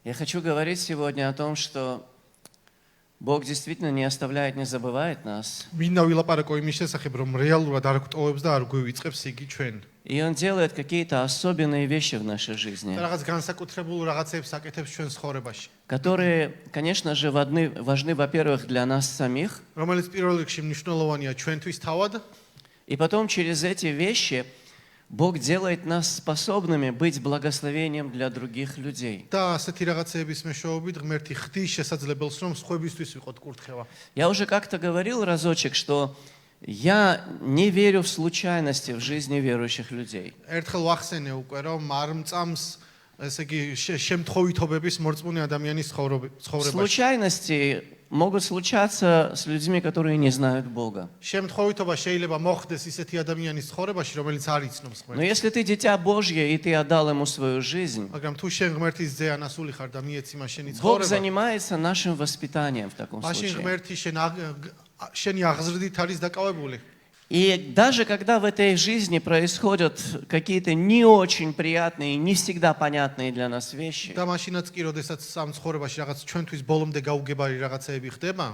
Я хочу говорить сегодня о том, что Бог действительно не оставляет, не забывает нас. მინდა ვილაპარაკო იმის შესახებ, რომ რეალურად არ გვტოვებს და არ გვივიწყებს იგი ჩვენ. И Он делает какие-то особенные вещи в нашей жизни, და რაღაც განსაკუთრებულ რაღაცებს აკეთებს ჩვენ ცხოვრებაში, которые, конечно же, важны, во-первых, для нас самих, რომელიც პირველ რიგში მნიშვნელოვანია ჩვენთვის თავად, и потом через эти вещи Бог делает нас способными быть благословением для других людей. და ასეთი რაღაცეების მეშვეობით ღმერთი ხდის შესაძლებელს, რომ სხვებისთვის ვიყოთ კურთხევა. Я уже как-то говорил разочек, что я не верю в случайности в жизни верующих людей. ერთხელ ვახსენე უკვე, რომ არ მწამს, ესე იგი, შემთხვევითობების მორწმუნე ადამიანის ცხოვრებაში. Случайности могут случаться с людьми, которые не знают Бога. შემთხვევითობა შეიძლება მოხდეს ისეთი ადამიანის ცხოვრებაში, რომელიც არ იცნობს Но ღმერთს. если ты дитя Божье и ты отдал Ему свою жизнь, მაგრამ თუ შენ ღმერთის ძე ანასული ხარ და მიეცი მას შენი Бог ცხოვრება, занимается нашим воспитанием в таком მაშინ случае. ღმერთი შენი აღზრდით არის დაკავებული. И даже когда в этой жизни происходят какие-то не очень приятные, не всегда понятные для нас вещи, და მაშინაც კი, როდესაც ამ ცხოვრებაში რაღაც ჩვენთვის ბოლომდე გაუგებარი რაღაცეები ხდება,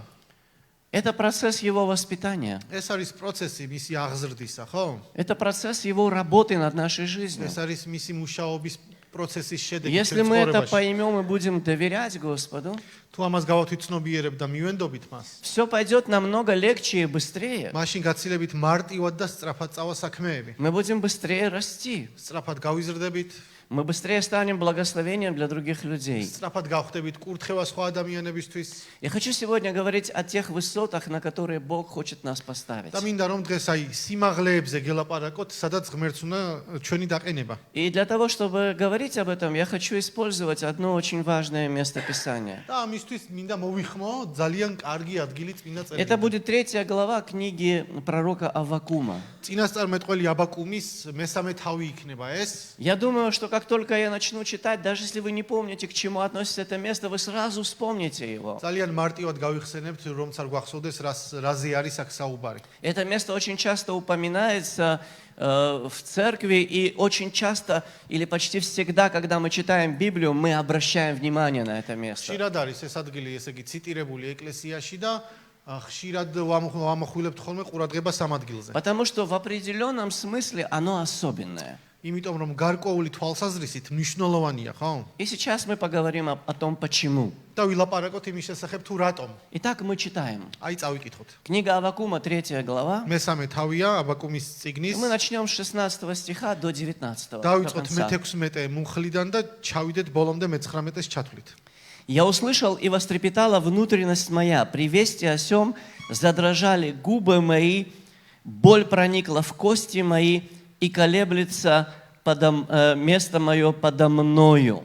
это процесс Его воспитания. ეს არის პროცესი მისი აღზრდისა, ხო? Это процесс Его работы над нашей жизнью. ეს არის მისი მუშაობის პროცესის შედეგი Если ჩვენ мы это ცხოვრებაში. поймем и будем доверять Господу, თუ ამას გავათვითცნობიერებ და მივენდობით მას, все пойдет намного легче и быстрее. მაშინ გაცილებით მარტივად და სწრაფად წავა საქმეები. Мы будем быстрее расти. სწრაფად გავიზრდებით, Мы быстрее станем благословением для других людей. სწრაფად გავხდებით კურთხევა სხვა ადამიანებისთვის. Я хочу сегодня говорить о тех высотах, на которые Бог хочет нас поставить. და მინდა რომ დღეს აი სიმაღლეებზე გელაპარაკოთ, სადაც ღმერთს უნდა ჩვენი დაყენება. И для того, чтобы говорить об этом, я хочу использовать одно очень важное место Писания. და ამისთვის მინდა მოვიხმო ძალიან კარგი ადგილი წინა Это წერილიდან. будет 3 глава книги пророка Аввакума. წინასწარმეტყველი აბაკუმის მესამე თავი იქნება ეს. Я думаю, что как только я начну читать, даже если вы не помните, к чему относится это место, вы сразу вспомните его. ძალიან მარტივად გავიხსენებთ, რომც არ გვახსოვდეს, რაზე არის აქ საუბარი. Это место очень часто упоминается в церкви, и очень часто, или почти всегда, когда мы читаем Библию, мы обращаем внимание на это место. ხშირად არის ეს ადგილი, ესე იგი, ციტირებული ეკლესიაში და ხშირად ვამახვილებთ ხოლმე ყურადღებას ამ ადგილზე. Потому что в определенном смысле оно особенное. იმიტომ რომ გარკვეული თვალსაზრისით მნიშვნელოვანია, ხო? И сейчас мы поговорим о том, почему. და ვილაპარაკოთ იმის შესახებ თუ რატომ. Итак, мы читаем. აი წავიკითხოთ. Книга Аввакума, 3 глава. მესამე თავია აბაკუმის წიგნის. И мы начнем с 16 стиха до 19. до დავიწყოთ конца. მე-16 მუნხლიდან და ჩავიდეთ ბოლომდე მე-19-ს чатвлит. «Я услышал, и вострепетала внутренность моя. При вести о сем задрожали губы мои, боль проникла в кости мои, и колеблется место мое подо мною».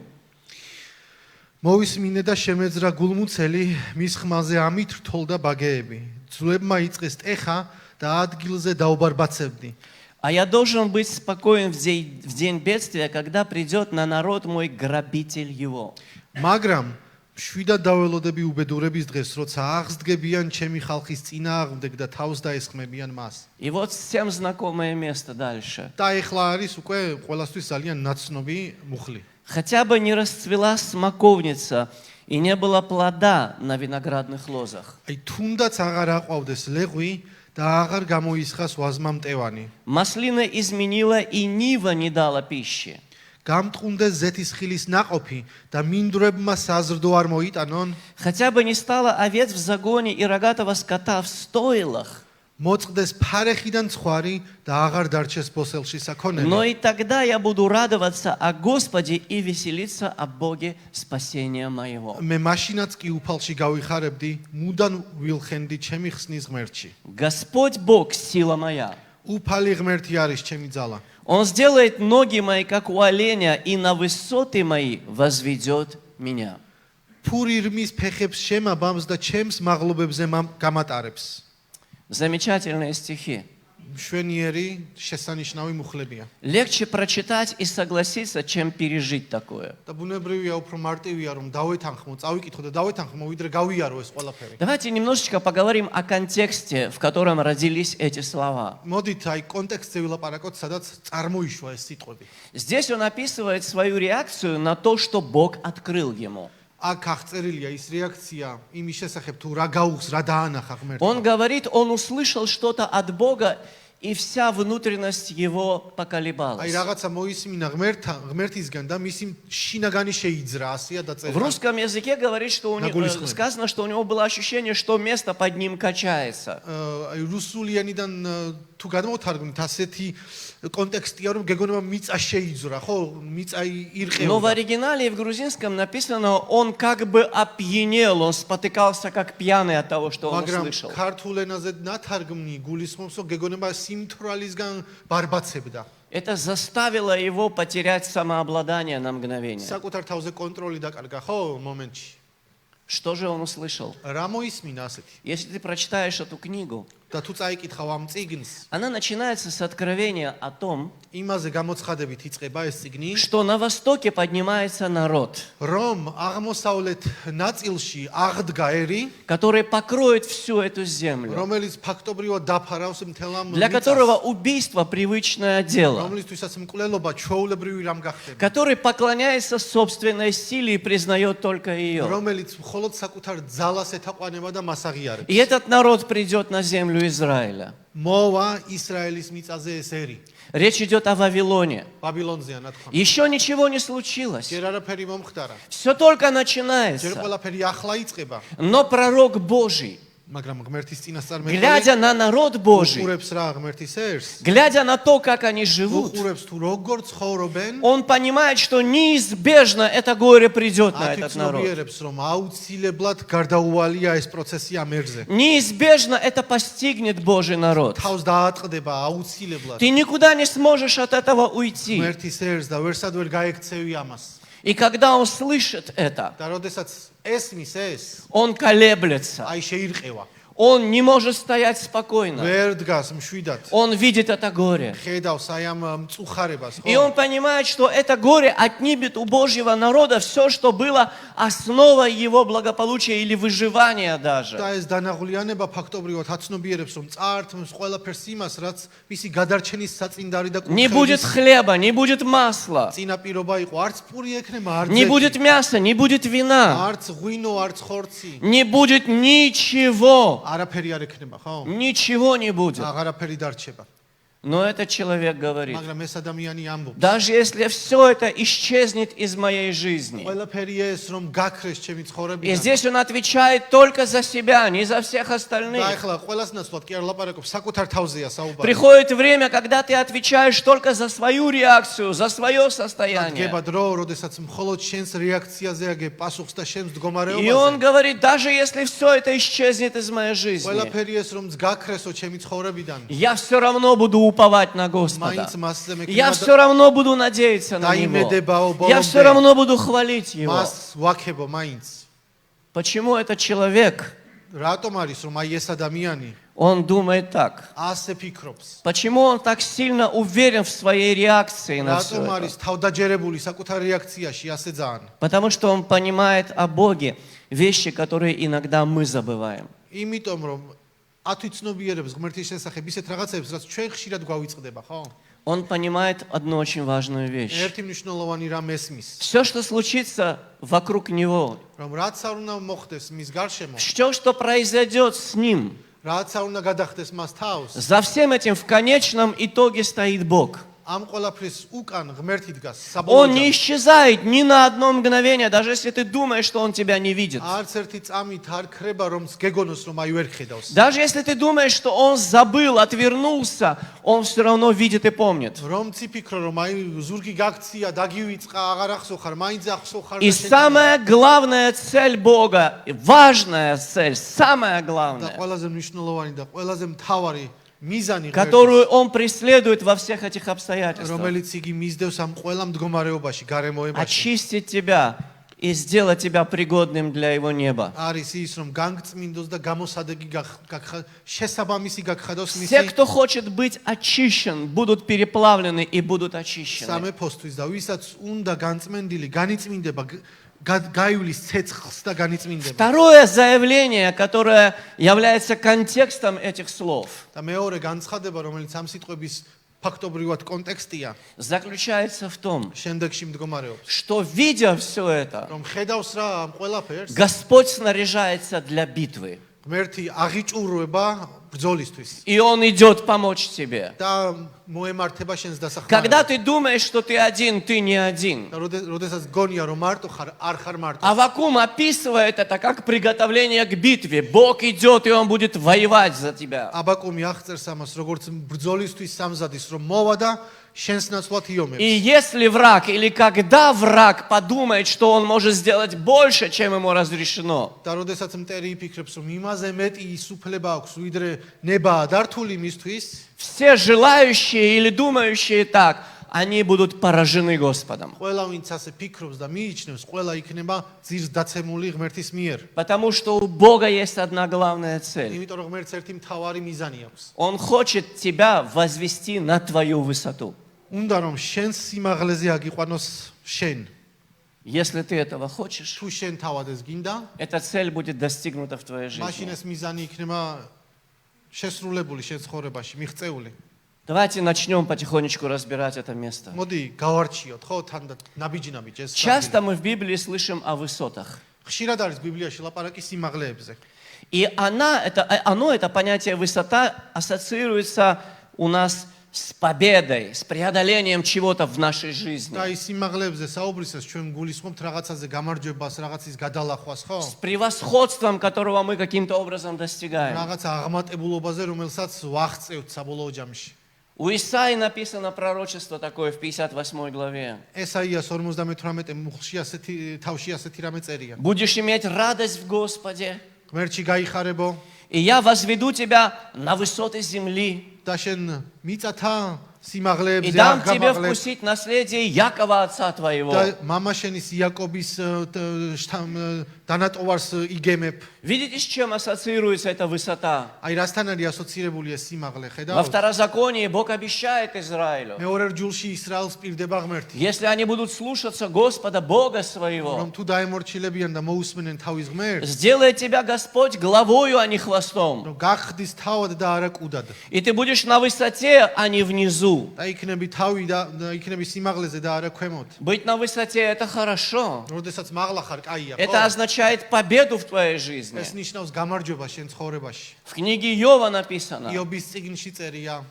მოვისმინე და შემეძრა გულმუცელი, მის ხმაზე ამით რთოლდა ბაგეები. ძვლებმა იწყეს ტეხა და ადგილზე დაუბარბაცებდი. «А я должен быть спокоен в день бедствия, когда придет на народ мой грабитель его». მაგრამ შვიდად დაველოდები უბედურების დღეს, როცა აღსდგებიან ჩემი ხალხის წინააღმდეგ და თავს დაესხმებიან მას. И вот всем знакомое место дальше. და ეხლა არის უკვე ყველასთვის ძალიან ნაცნობი მუხლი. «Хотя бы не расцвела смоковница, и не было плода на виноградных лозах. აი თუნდაც აღარ აყვავდეს ლეღვი და აღარ გამოისხას ვაზმა მტევანი. Маслина изменила, и нива не дала пищи. გამტყუნდეს ზეთისხილის ნაყოფი და მინდვრებმა საზრდო არ მოიტანონ. Хотя бы не стало овец в загоне и рогатого скота в стойлах. მოწყდეს ფარეხიდან ცხარი და აღარ დარჩეს ბოსელში საქონელი. Но и тогда я буду радоваться о Господе и веселиться о Боге спасения моего». მე მაშინაც კი უფალში გავიხარებდი, მუდან ვილხენდი ჩემი ხსნის ღმერთში. Господь Бог, сила моя. უფალი ღმერთი არის ჩემი ძალა. Он сделает ноги мои, как у оленя, и на высоты мои возведет меня. ფურირმის ფეხებს შემაბამს და ჩემს მაღლობებზე გამატარებს. Замечательные стихи. მშვენიერი შესანიშნავი მუხლებია. Легче прочитать и согласиться, чем пережить такое. და ბუნებრივია უფრო მარტივია რომ დავეთანხმო, წავიკითხო და დავეთანხმო, ვიდრე გავიარო ეს ყველაფერი. Давайте немножечко поговорим о контексте, в котором родились эти слова. მოდით აი კონტექსტზე ვილაპარაკოთ, სადაც წარმოიშვა ეს სიტყვები. Здесь он описывает свою реакцию на то, что Бог открыл ему. აქ აღწერილია ის რეაქცია იმის შესახებ თუ რა გაუხს, რა დაანახა ღმერთმა. Он говорит, он услышал что-то от Бога, и вся внутренность его აი поколебалась. რაღაცა მოისმინა ღმერთისგან და მისი შინაგანი შეიძრა, ასია В დაწერა. русском языке говорит, что сказано, что у него было ощущение, что место под ним качается. აი რუსულიანიდან თუ გადმოვთარგმნით, ასეთი კონტექსტია რომ გეგონება მიწა შეიძრა, ხო? მიწა Но в ირყევა. оригинале и в грузинском написано, он как бы опьянел, он спотыкался как пьяный от того, что он მაგრამ услышал. ქართულ ენაზე ნათარგმნი გულისხმობს, რომ გეგონება სიმთვრალისგან ბარბაცებდა. Это заставило его потерять самообладание на мгновение. საკუთარ თავზე კონტროლი დაკარგა, ხო, მომენტში. Что же он услышал? რა მოისმინა ასეთი? Если ты прочитаешь эту книгу, და თუ წაიკითხავ ამ წიგნს, она начинается с откровения о том, იმაზე გამოცხადებით იწყება ეს წიგნი, что на востоке поднимается народ, რომ აღმოსავლეთ ნაწილში აღდგა ერი, который покроет всю эту землю, რომელიც ფაქტობრივად დაფარავს მთელ ამ для მიწას, которого убийство привычное дело, რომლისთვისაც მკვლელობა ჩვეულებრივი რამ გახდება, который поклоняется собственной силе и признает только ее. რომელიც მხოლოდ საკუთარ ძალას ეთაყვანება და მას აღიარებს. И этот народ придет на землю Израиля. მოვა ისრაელის მიწაზე ეს ერი, Речь идет о Вавилоне. ბაბილონზეა ნათქვა. Еще ничего не случилось. ჯერ არაფერი მომხდარა. Все только ჯერ начинается. ყველაფერი ახლა იწყება. Но пророк Божий, მაგრამ ღმერთის წინასწარმეტყვი глядя на народ Божий, უყურებს რა ღმერთის ერს, глядя на то, как они живут, უყურებს თუ როგორ ცხოვრობენ, он понимает, что неизбежно это горе придет на этот народ. აკიცნობიერებს რომ აუცილებლად გარდაუვალია ეს პროცესი ამ ერზე. Неизбежно это постигнет Божий народ. თავს დაატყდება აუცილებლად Ты никуда не сможешь от этого уйти. ღმერთის ერს და ვერსად ვერ გაექცევი ამას. И когда он слышит это, და როდესაც ესმის ეს, он колеблется. აი შეირყევა. Он не может стоять спокойно. ვერ დგას მშვიდად. Он видит это горе. ხედავს აი ამ მწუხარებას, И ხო? он понимает, что это горе отнимет у Божьего народа все, что было основой его благополучия или выживания даже. და ეს დანაღლიანება ფაქტობრივად აცნობიერებს რომ წაართმევს ყველაფერს იმას, რაც მისი გადარჩენის საწინდარი და Не будет хлеба, не будет масла, წინაპირობა იყო, არც პური ექნება, არც не будет мяса, не будет вина, არც ღვინო, არც ხორცი. не будет ничего. არაფერი არ ექნება, ხო? Ничего не будет. აღარაფერი დარჩება. Но этот человек говорит, მაგრამ ეს ადამიანი ამბობს, даже если все это исчезнет из моей жизни. ყველაფერი ეს რომ გაქრეს ჩემი И ცხოვრებიდან. здесь он отвечает только за себя, не за всех და остальных. ახლა ყველას ნაცვლად კი არ ლაპარაკობ, საკუთარ თავზეა საუბარი. Приходит время, когда ты отвечаешь только за свою реакцию, за свое состояние. გება დრო, როდესაც მხოლოდ შენს რეაქციაზე აგებ პასუხს და შენს И он მდგომარეობაზე. говорит, даже если все это исчезнет из моей жизни, ყველაფერი ეს რომ გაქრესო ჩემი ცხოვრებიდან. я все равно буду уповать на Господа. მაინც მასზე Я მექნება все равно буду надеяться на Него. Я все равно буду хвалить Его. მას ვაქებო მაინც. Почему этот человек, რატომ არის რომ აი ეს ადამიანი он думает так? ასე ფიქრობს? Почему он так сильно уверен в своей реакции на все რატომ это? არის თავდაჯერებული საკუთარ რეაქციაში ასე ძალიან? Потому что он понимает о Боге вещи, которые иногда мы забываем. იმიტომ რომ ათვიცნობიერებს ღმერთის შესახებ ისეთ რაღაცებს, რაც ჩვენ ხშირად გვავიწყდება, ხო? Он понимает одну очень важную вещь. ერთი მნიშვნელოვანი რამ ესმის, Все, что случится вокруг него, რომ რაც არ უნდა მოხდეს მის გარშემო, все, что произойдет с ним, რაც არ უნდა გადახდეს მას თავს, за всем этим в конечном итоге стоит Бог. ამ ყველაფრის უკან ღმერთი დგას Он не საბოლოოდ. исчезает ни на одно мгновение, даже если ты думаешь, что он тебя не видит. არც ერთი წამით არ ხრება რომ გეგონოს რომ აი ვერ ხედავს. Даже если ты думаешь, что он забыл, отвернулся, он все равно видит и помнит. რომ ციფიქრო რომ აი ზურგი გაქცია, დაგივიწყა, აღარ ახსოვხარ, მაინც ახსოვხარ И და შენ самая главная цель Бога, и важная цель, самая და главная, ყველაზე მნიშვნელოვანი და ყველაზე მთავარი მიზანი ღმერთის, которую он преследует во всех этих обстоятельствах, რომელიც იგი მისდევს ამ ყველა მდგომარეობაში, გარემოებაში, очистить тебя и сделать тебя пригодным для Его неба. არის ის, რომ განგწმინდოს და გამოსადეგი შესაბამისი გაგხადოს Все, მისი кто хочет быть очищен, будут переплавлены и будут очищены. სამეფოსთვის და ვისაც უნდა განწმენდილი განიწმინდება გაივლის ცეცხლს და განიწმინდება. Второе заявление, которое является контекстом этих слов, და მეორე განცხადება, რომელიც ამ სიტყვების ფაქტობრივად კონტექსტია, заключается в том, შემდეგში მდგომარეობს, что, видя все это, რომ ხედავს რა ამ ყველაფერს, Господь снаряжается для битвы. ღმერთი აღიჭურვება ბრძოლისთვის И Он идет помочь тебе. და მოემართება შენს Когда დასახმარებლად. ты думаешь, что ты один, ты не один. და როდესაც გონია რომ მარტო ხარ, არ ხარ მარტო. Аввакум описывает это как приготовление к битве. Бог идет, и Он будет воевать за тебя. აბაკუმი აღწერს ამას როგორც ბრძოლისთვის სამზადის, რომ მოვა და შენს ნაცვლად И იომებს. если враг, или когда враг подумает, что он может сделать больше, чем ему разрешено, და როდესაც მტერი იფიქრებს, რომ იმაზე მეტი ისუფლება აქვს, ვიდრე ნებაა დართული მისთვის, все желающие или думающие так, они будут поражены Господом. ყველა ვინც ასე ფიქრობს და მიიჩნევს, ყველა იქნება ძირს დაცემული ღმერთის მიერ. Потому что у Бога есть одна главная цель. იმიტომ რომ ღმერთს ერთი მთავარი მიზანი აქვს. Он хочет тебя возвести на твою высоту. უნდა რომ შენს სიმაღლეზე აგიყვანოს შენ. Если ты этого хочешь, თუ შენ თავადეს გინდა, эта цель будет достигнута в твоей მაშინ жизни. ეს მიზანი იქნება შესრულებული შენ ცხოვრებაში, მიღწეული. Давайте начнем потихонечку разбирать это место. მოდი გავარჩიოთ, ხო, თან და ნაბიჯი-ნაბიჯი ეს. Часто мы в Библии слышим о высотах. ხშირად არის ბიბლიაში ლაპარაკი სიმაღლეებზე. И это понятие высота ассоциируется у нас с победой, с преодолением чего-то в нашей жизни. და ის სიმაღლეებზე საუბრისას ჩვენ გულისხმობთ რაღაცაზე გამარჯვებას, რაღაცის გადალახვას, ხო? С превосходством, которого мы каким-то образом достигаем. რაღაც აღმატებულობაზე, რომელსაც ვაღწევთ საბოლოო ჯამში. У Исаии написано пророчество такое в 58 главе. ესაიას 58 მუხლში ასეთი თავში ასეთი რამე წერია. Будешь иметь радость в Господе, ღმერთში გაიხარებო и я возведу тебя на высоты земли, და შენ მიწათა и სიმაღლეებზე дам тебе აღგამაღლებ вкусить наследие Якова, отца твоего. და мама შენის იაკობის დანატოვარს იგემებ. Видите, с чем ассоциируется эта высота? აი რასთან არის ასოცირებული ეს სიმაღლე, Во ხედავთ? Второзаконии Бог обещает Израилю, მეორე რჯულში ისრაელს პირდება ღმერთი. если они будут слушаться Господа, Бога своего, რომ თუ დაემორჩილებიან და მოусმენენ თავის ღმერთს, сделает тебя Господь главою, а не хвостом. რომ გახდის თავად და არა კუდად. И ты будешь на высоте, а не внизу. და იქნები თავი და იქნები სიმაღლეზე და არა ქვემოთ. Быть на высоте – это хорошо. როდესაც მაღლა ხარ, კაია, Это ხო? означает победу в твоей жизни. ეს ნიშნავს გამარჯვებას შენ ცხოვრებაში. В книге Иова написано, იობის წიგნში წერია,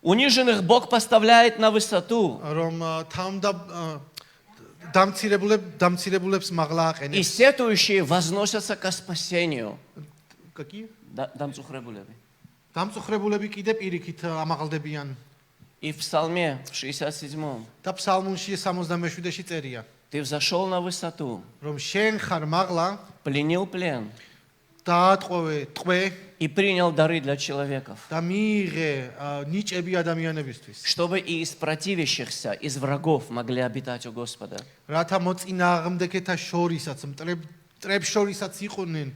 униженных Бог поставляет на высоту, რომ დამცირებულებს მაღლა и აყენებს. сетующие возносятся ко спасению. კაკი? დამწუხრებულები კიდე პირიქით ამაღლდებიან. И в Псалме, в 67-м, და ფსალმუნში 67-ში წერია, ты взошел на высоту, რომ შენ ხარ მაღლა, пленил плен დაატყვევე ტყვე и принял дары для человеков, და მიიღე ნიჭები ადამიანებისთვის. чтобы и из противящихся, из врагов могли обитать у Господа. რათა მოწინააღმდეგეთა შორისაც, მტრებს შორისაც იყვნენ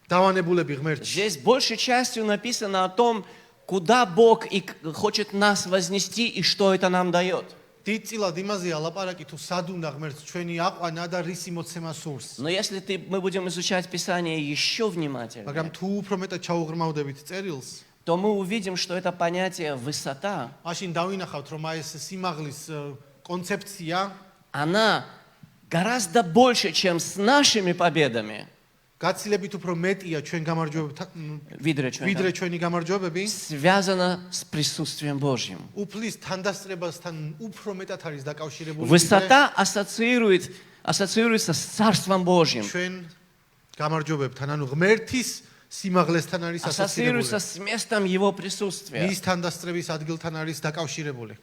დავანებულები ღმერთში. Здесь большей частью написано о том, куда Бог хочет нас вознести и что это нам дает. დიდწილად იმაზეა ლაპარაკი თუ სად უნდა ღმერთს ჩვენი აყვანა და რისი მოცემა სურს. Но если мы будем изучать Писание еще მაგრამ внимательнее, თუ უფრო მეტად ჩაუღრმავდებით წერილს, то мы увидим, что это понятие «высота», მაშინ დავინახავთ რომ აი ეს სიმაღლის კონცეფცია она гораздо больше, чем с нашими победами, გაცილებით უფრო მეტია ჩვენ გამარჯვებებთან, ვიდრე ჩვენი გამარჯვებები, связана с присутствием Божьим. უფლის თანდასწრებასთან უფრო მეტად არის დაკავშირებული. Высота ассоциируется с Царством Божьим, ჩვენ გამარჯვებებთან, ანუ ღმერთის სიმაღლესთან არის ассоциируется ასოცირებული. с местом Его присутствия. მის თანდასწრების ადგილთან არის დაკავშირებული.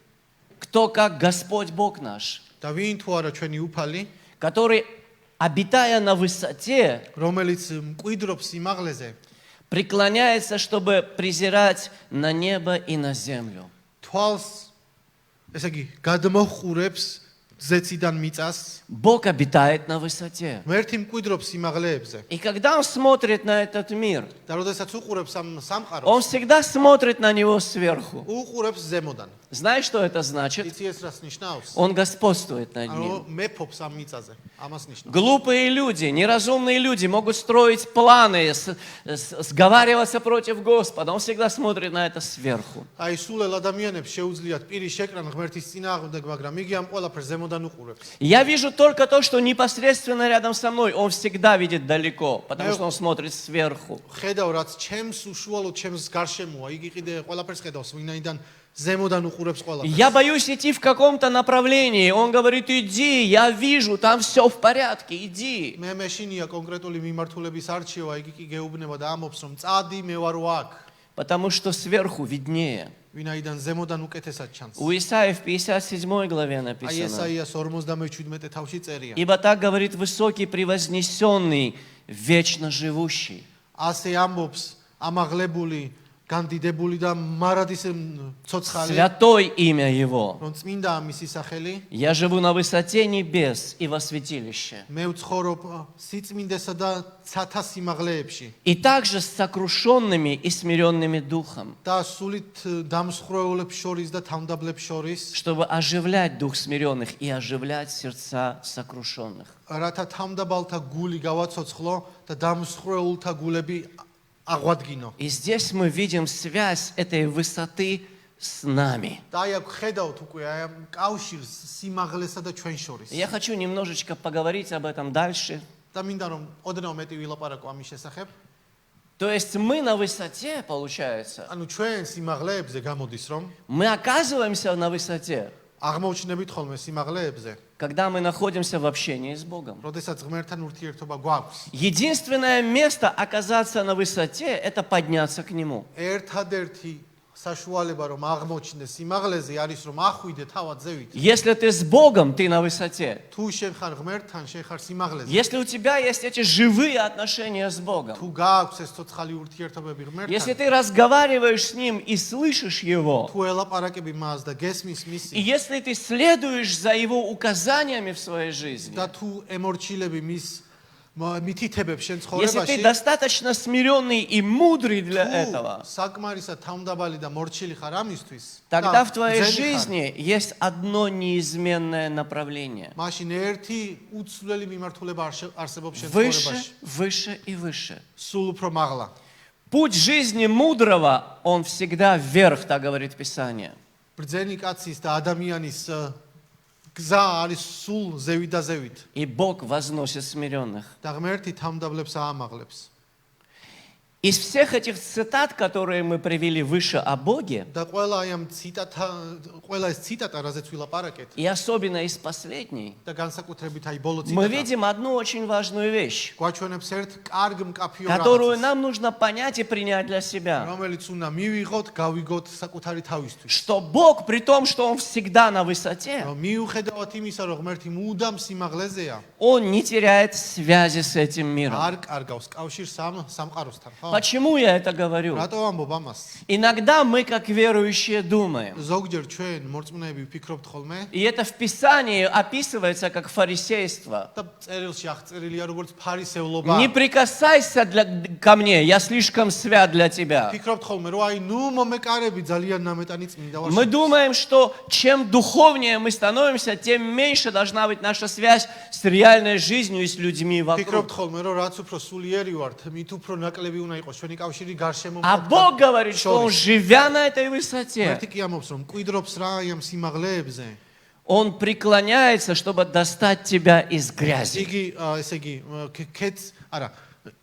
Кто как Господь Бог наш, და ვინ თუ არა ჩვენი უფალი, который, обитая на высоте, რომელიც მკვიდრობს სიმაღლეზე, преклоняется, чтобы презирать на небо и на землю. თვალს, ესე იგი, გადმოხურებს ზეციდან მიწას, Бог обитает на высоте. ღმერთი მკვიდრობს სიმაღლეებზე. И когда Он смотрит на этот мир, და როდესაც უყურებს ამ Он სამყაროს, всегда смотрит на него сверху. უყურებს ზემოდან. Знаешь, что это значит? იცი ეს რას ნიშნავს? Он господствует над ним. ანუ მეფობს ამ მიწაზე. ამას ნიშნავს. Глупые люди, неразумные люди могут строить планы, сговариваться против Господа. Он всегда смотрит на это сверху. აი სულელ ადამიანებს შეუძლიათ პირი შეკრან ღმერთის წინააღმდეგ, მაგრამ იგი ამ ყველაფერს ზემოდან უყურებს. Я вижу только то, что непосредственно рядом со мной. Он всегда видит далеко, потому что он смотрит сверху. ხედავ რაც ჩემს უშუალოდ ჩემს გარშემოა, იგი კიდე ყველაფერს ხედავს, ვინაიდან ზემოდან უყურებს ყველაფერს. Я боюсь идти в каком-то направлении. Он говорит, иди, я вижу, там все в порядке, иди. მე მეშინია კონკრეტული მიმართულების არჩევა, იგი კი გეუბნება და ამობს რომ წადი, მე ვარო აქ. Потому что сверху виднее. ვინაიდან ზემოდან უკეთესად ჩანს. У Исаии в 57 главе აი написано. ესაიას 47 თავში წერია. Ибо так говорит высокий, превознесенный, вечно живущий. ასე ამბობს ამაღლებული, განდიდებული და მარადის ცოცხალი, Святое имя Его. რომ წმინდა მისი სახელი. Я живу на высоте небес и во святилище. მე ვცხოვრობ სიწმინდესა და ცათა სიმაღლეებში И также с сокрушенными и смиренными духом, და სულით დამსხვრეულებს შორის და თავმდაბლებს შორის, чтобы оживлять дух смиренных и оживлять сердца сокрушенных. რათა თავმდაბალთა გული გავაცოცხლო და დამსხვრეულთა გულები აღვადგინო. И здесь мы видим связь этой высоты с нами. და აი აქ ხედავთ უკვე აი ამ კავშირს სიმაღლესა და ჩვენ შორის. Я хочу немножечко поговорить об этом дальше. და მინდა რომ ოდნავ მეტი ვილაპარაკო ამის შესახებ. То есть мы на высоте, получается. ანუ ჩვენ სიმაღლეებზე გამოდის რომ Мы оказываемся на высоте, აღმოჩნდებით ხოლმე სიმაღლეებზე, когда мы находимся в общении с Богом. როდესაც ღმერთთან ურთიერთობა გვაქვს. Единственное место оказаться на высоте – это подняться к Нему. ერთადერთი საშუალება რომ აღმოჩნდეს სიმაღლეზე არის რომ ახვიდე თავად ზევით. Если ты с Богом, ты на высоте. თუ შენ ხარ ღმერთთან, შენ ხარ სიმაღლეზე. Если у тебя есть эти живые отношения с Богом, თუ გააქვს ეს ცოცხალი ურთიერთობები если ღმერთთან, ты разговариваешь с Ним и слышишь Его, თუ ელაპარაკები მას და გესმის и მისი если ты следуешь за Его указаниями в своей жизни, და თუ ემორჩილები მის მითითებებს შენ если ты ცხოვრებაში, достаточно смиренный и мудрый для этого, საკმარისად თავმდაბალი და მორჩილი ხარ ამისთვის, тогда в твоей ძენი ხარ, жизни есть одно неизменное направление. მაშინ ერთი უცვლელი მიმართულება არსებობს შენ Выше, ცხოვრებაში. выше и выше. სულ უფრო მაღლა. Путь жизни мудрого, он всегда вверх, так говорит Писание. ბრძენი კაცის და ადამიანის გზა არის სულ ზევით და ზევით. И Бог возносит смиренных. და ღმერთი თავმდაბლებს აამაღლებს. Из всех этих цитат, которые мы привели выше о Боге, და ყველა აი ამ ყველა ეს ციტატა, რაზეც ვილაპარაკეთ, и особенно из последней, და განსაკუთრებით აი ბოლო мы ციტატა, видим одну очень важную вещь, გვაჩვენებს ერთ კარგ მკაფიო которую რაღაცას, нам нужно понять и принять для себя. რომელიც უნდა მივიღოთ, გავიგოთ საკუთარი თავისთვის. Что Бог, при том, что Он всегда на высоте, რომ მიუხედავად იმისა, რომ ღმერთი მუდამ სიმაღლეზეა, Он не теряет связи с этим миром. არ კარგავს კავშირს სამყაროსთან, ხო? Почему я это говорю? რატო ამბობ ამას? Иногда мы, как верующие, думаем, ზოგჯერ ჩვენ მორწმუნეები ვფიქრობთ ხოლმე и это в Писании описывается как фарисейство. და წერილში აღწერილია როგორც ფარისევლობა. Не прикасайся ко мне, я слишком свят для тебя. ფიქრობთ ხოლმე, რომ აი ნუ მომეკარები ძალიან ნამეტანი წმინდა Мы ვარ. думаем, что чем духовнее мы становимся, тем меньше должна быть наша связь с реальной жизнью и с людьми ფიქრობთ вокруг. ხოლმე, რომ რაც უფრო სულიერი ვართ, მით უფრო ნაკლები უნდა იყოს ჩვენი კავშირი გარშემო. А Бог говорит, что Он, живя на этой высоте, ერთი კი ამბობს, რომ მკვიდრობს რა აი ამ სიმაღლეებზე. Он преклоняется, чтобы достать тебя из грязи. იგი ესე იგი კეთს, არა,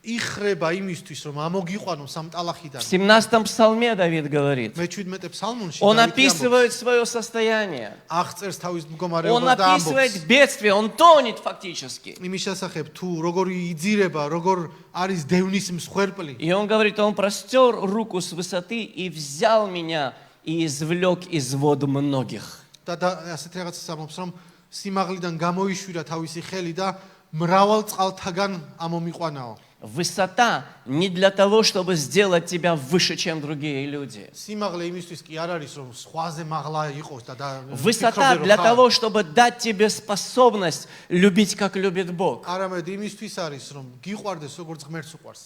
იხრება იმისთვის, რომ ამოგიყვანოს ამ ტალახიდან. В 17-м псалме Давид говорит, მე-17 ფსალმონში он დავითი описывает свое состояние. აღწერს თავის Он მდგომარეობას და описывает ამბობს бедствие, он тонет фактически. იმის შესახებ, თუ როგორი იძირება, როგორ არის დევნის მსხვერპლი. И он говорит, он простер руку с высоты и взял меня и извлек из вод многих. და ასეთ რაღაცას ამბობს, რომ სიმაღლიდან გამოიშვირა თავისი ხელი და მრავალ წყალთაგან ამომიყვანაო. Высота не для того, чтобы сделать тебя выше, чем другие люди. სიმაღლე იმისთვის კი არ არის რომ სხვაზე მაღლა იყოს და Высота для того, чтобы дать тебе способность любить, как любит Бог. არამედ იმისთვის არის რომ გიყვარდეს როგორც ღმერთს უყვარს.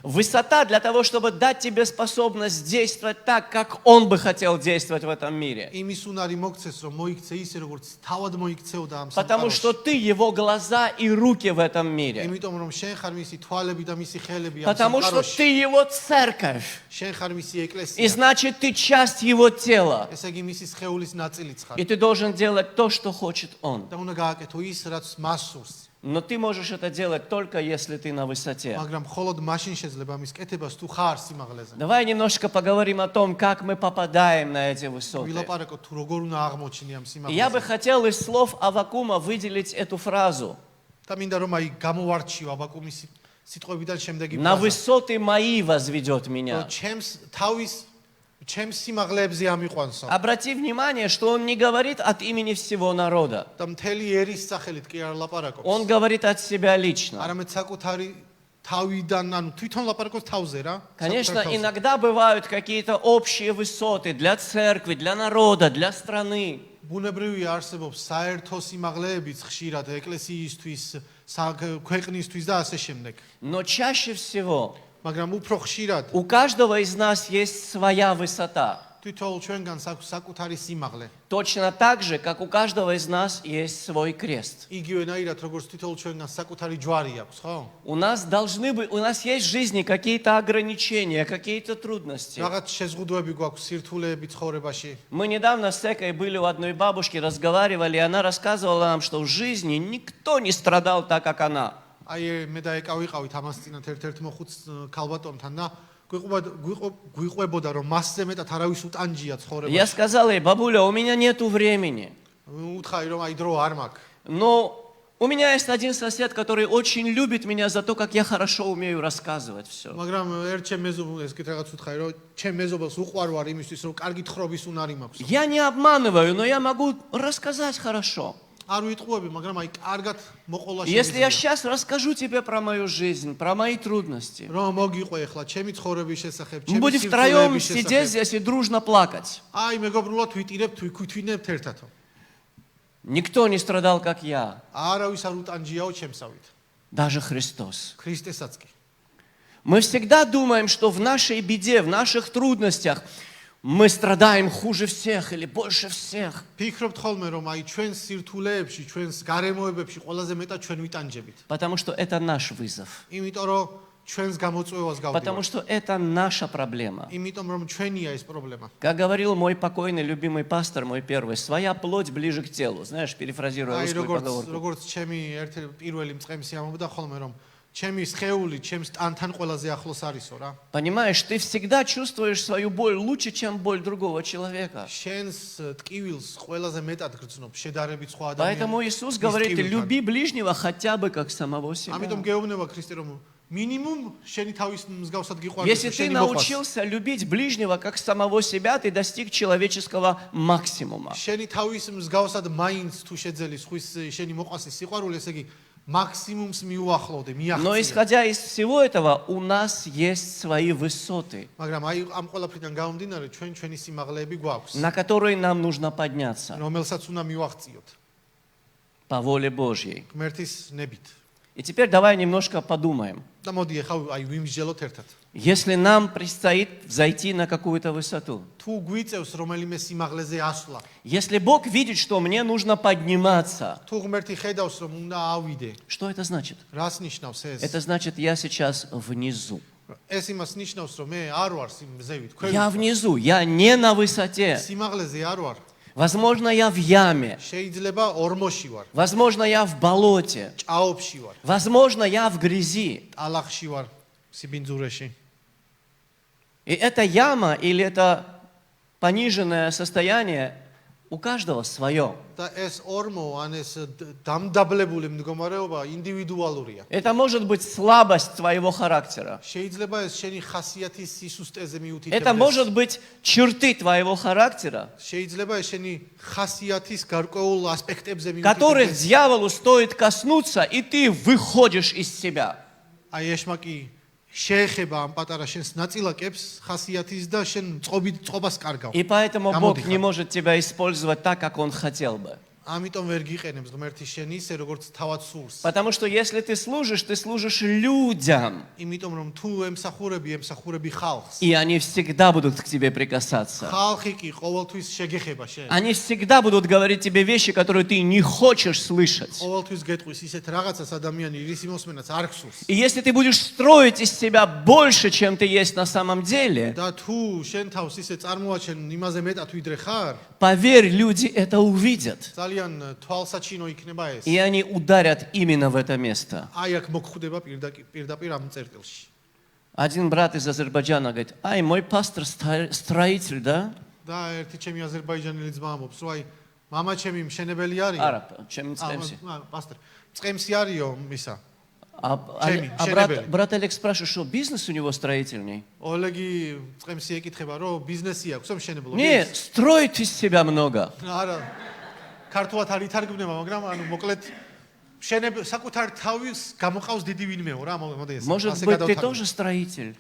Высота для того, чтобы дать тебе способность действовать так, как Он бы хотел действовать в этом мире. იმის უნარი მოგცეს რომ მოიქცე ისე როგორც თავად მოიქცეოდა ამ Потому что სამყაროში. ты Его глаза и руки в этом мире. იმიტომ რომ შენ ხარ მისი თვალები და მისი ხელები ამ Потому что სამყაროში. ты Его церковь. შენ ხარ მისი И ეკლესია. значит, ты часть Его тела. ესე იგი მისი სხეულის ნაწილიც ხარ. И ты должен делать то, что хочет Он. და უნდა გააკეთო ის რაც მას სურს. Но ты можешь это делать только если ты на высоте. მაგრამ მხოლოდ მაშინ შეძლება მის კეთებას თუ ხარ სიმაღლეზე. Давай немножко поговорим о том, как мы попадаем на эти высоты. ვილაპარაკოთ თუ როგორ უნდა აღმოჩინი ამ И я бы სიმაღლეზე. хотел из слов Аввакума выделить эту фразу. და მინდა რომ აი გამოვარჩიო აბაკუმის სიტყვებიდან შემდეგი На ფრაზა. высоты мои возведет меня. ჩემს სიმაღლეებზე ამიყვანსო. Обрати внимание, что он не говорит от имени всего народа. და მთელი ერის სახელით კი არ ლაპარაკობს. Он говорит от себя лично. არამედ საკუთარი თავიდან, ანუ თვითონ лапарაკობს თავზე რა. Конечно, საკუთარ თავზე. иногда бывают какие-то общие высоты для церкви, для народа, для страны. ბუნებრივია არსებობს საერთო სიმაღლეებიც ხშირად ეკლესიისთვის, ქვეყნისთვის და ასე შემდეგ. Но чаще всего მაგრამ უფრო ხშირად у каждого из нас есть своя высота. თითოეულ ჩვენგანს აქვს საკუთარი სიმაღლე. Точно так же, как у каждого из нас есть свой крест. იგივენაირად როგორც თითოეულ ჩვენგანს საკუთარი ჯვარი აქვს, ხო? У нас есть в жизни какие-то ограничения, какие-то трудности. რაღაც შეზღუდვები გვაქვს სირთულეები ცხოვრებაში. Мы недавно с Экой были у одной бабушки, разговаривали, и она рассказывала нам, что в жизни никто не страдал так, как она. აი მე და ეკა ვიყავით ამას წინათ ერთ-ერთ მოხუც ქალბატონთან და გვიყვებოდა რომ მასზე მეტად არავის უტანჯია Я ცხოვრებაში. сказала ей: бабуля, у меня нету времени. უთხარი რომ აი დრო არ მაქვს. Но у меня есть один сосед, который очень любит меня за то, как я хорошо умею рассказывать все. მაგრამ ერთ ჩემ მეზობელს ესეთ რაღაც უთხარი რომ ჩემ мезобелს უყვარვარ იმისთვის რომ კარგი თხრობის უნარი მაქვს. Я не обманываю, но я могу рассказать хорошо. არ ვიტყუები, მაგრამ აი კარგად მოყოლა Если я შემიძლია. сейчас расскажу тебе про мою жизнь, про мои трудности, რომ მოგიყვე ახლა ჩემი ცხოვრების შესახებ, мы ჩემი будем втроем სირთულეების сидеть შესახებ. здесь и дружно плакать. აი მეგობრულად ვიტირებთ, ვიქვითვინებთ ერთად. Никто не страдал, как я, არავის არ უტანჯიაო ჩემსავით. даже Христос. ქრისტესაც კი. Мы всегда думаем, что в нашей беде, в наших трудностях мы страдаем хуже всех или больше всех. ფიქრობთ ხოლმე რომ აი ჩვენს სირთულეებში, ჩვენს გარემოებებში ყველაზე მეტად ჩვენ ვიტანჯებით. Потому что это наш вызов. იმიტომ რომ ჩვენს გამოწვევას Потому გავდივართ. что это наша проблема. იმიტომ რომ ჩვენია ეს პრობლემა. Как говорил мой покойный любимый пастор, мой первый, своя плоть ближе к телу. Знаешь, перефразируя აი русскую поговорку. როგორც ჩემი პირველი მწყემსი ამბობდა ხოლმე რომ ჩემი სხეული ჩემს ტანთან ყველაზე ახლოს არისო რა. Понимаешь, ты всегда чувствуешь свою боль лучше, чем боль другого человека. შენს ტკივილს ყველაზე მეტად გრძნობ შედარებით სხვა ადამიანთან. Поэтому Иисус говорит: люби ближнего хотя бы как самого себя. ამიტომ გეუბნება ქრისტე რომ მინიმუმ შენი თავის მსგავსად გიყვარდეს Если ты научился любить ближнего как самого себя, ты достиг человеческого максимума. შენი თავის მსგავსად მაინც თუ შეძელი სხვის შენი მოყვასის სიყვარული, ესე იგი максимумს მიუახლოვდე, Но მიაღწია. исходя из всего этого, у нас есть свои высоты, მაგრამ აი ამ ყველაფრიდან გამომდინარე ჩვენი სიმაღლეები გვაქვს, на которые нам нужно подняться რომელსაც უნდა მივაღწიოთ по воле Божьей. ღმერთის ნებით. И теперь давай немножко подумаем. და მოდი ახლა აი ვიმსჯელოთ ერთად. Если нам предстоит взойти на какую-то высоту, თუ გვიწევს რომელიმე სიმაღლეზე ასვლა, если Бог видит, что мне нужно подниматься, თუ ღმერთი ხედავს რომ უნდა ავიდე, что это значит? რას ნიშნავს ეს? Это значит, я сейчас внизу. ეს იმას ნიშნავს რომ მე არ ვარ ზევით, Я ქვევით. внизу, я не на высоте. სიმაღლეზე არ ვარ. Возможно, я в яме. შეიძლება ორმოში ვარ, Возможно, я в болоте. ჭაობში ვარ, Возможно, я в грязи. ტალახში ვარ, სიბინძურეში. И эта яма или это пониженное состояние у каждого свое. და ეს ორმო ან ეს დამდაბლებული მდგომარეობა ინდივიდუალურია. Это может быть слабость твоего характера. შეიძლება ეს შენი ხასიათის სისუსტეზე Это მიუთითებდეს. может быть черты твоего характера, შეიძლება ეს შენი ხასიათის გარკვეულ ასპექტებზე которых მიუთითებდეს. дьяволу стоит коснуться, и ты выходишь из себя. აი ეშმაკი შეეხება ამ პატარა შენს ნაწილაკებს ხასიათის და შენ წყობას კარგავ. И поэтому Бог Გამოდიხარ. не может тебя использовать так, как Он хотел бы. ამიტომ ვერ გიყენებს ღმერთი შენ ისე როგორც თავად სურს. Потому что если ты служишь людям, იმიტომ რომ თუ ემსახურები ხალხს. и они всегда будут к тебе прикасаться. ხალხი კი ყოველთვის შეგეხება შენ. Они всегда будут говорить тебе вещи, которые ты не хочешь слышать. ყოველთვის გეტყვის ისეთ რაღაცას ადამიანი რის იმოსმენაც არ ხსურს. И если ты будешь строить из себя больше, чем ты есть на самом деле, და თუ შენ თავს ისე წარმოაჩენ იმაზე მეტად ვიდრე ხარ, поверь, люди это увидят. ძალიან თვალსაჩინო იქნება ეს. И они ударят именно в это место. აი აქ მოგხვდება პირდაპირ ამ წერტილში. Один брат из Азербайджана говорит: ай, мой пастор строитель, да? და ერთი ჩემი აზერბაიჯანელი ძმა ამბობს, რომ აი мама ჩემი მშენებელი არისო. Араб, чем цемси. პასტორ, წემსი არისო მისა. А брат Олег спрашивает, что бизнес у него строительный? ოლეგი წემსი ეკითხება, რომ ბიზნესი აქვს, რომ მშენებლობა. Нет, строит из себя много. არა. ქართულად არ ითარგმნება, მაგრამ ანუ მოკლედ საკუთარ თავის გამოყავს დიდი ვინმეო რა, მოდი ეს. Может быть, ты тоже строитель?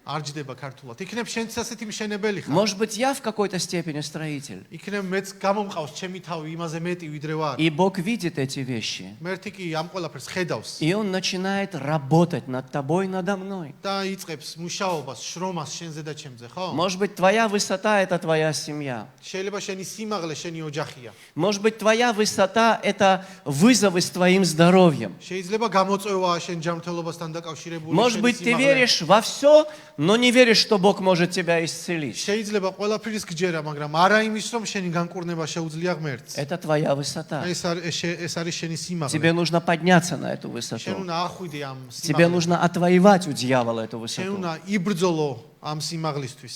არ ჯდება ქართულად. იქნებ შენც ასეთი მშენებელი ხარ. Может быть, я в какой-то степени строитель? იქნებ მეც გამომყავს ჩემი თავი იმაზე მეტი ვიდრე ვარ. И Бог видит эти вещи. მერტი კი ამ ყველაფერს ხედავს. И Он начинает работать над тобой, надо мной. და იწყებს მუშაობას, შრომას შენზე და ჩემზე, ხო? Может быть, твоя высота – это твоя семья. შეიძლება შენი სიმაღლე შენი ოჯახია. Может быть, твоя высота – это вызовы с твоим здоровьем. შეიძლება გამოწვევაა შენ ჯანმრთელობასთან დაკავშირებული. Может быть, ты веришь во все, но не веришь, что Бог может тебя исцелить. შეიძლება ყველაფრის გჯერა, მაგრამ არა იმის, რომ შენი განკურნება შეუძლია ღმერთს. Это твоя высота. ეს არის შენი სიმაღლე. Тебе нужно подняться на эту შენ высоту. უნდა ახვიდე ამ Тебе სიმაღლეს. нужно отвоевать у дьявола эту შენ высоту. უნდა იბრძოლო ამ სიმაღლისთვის.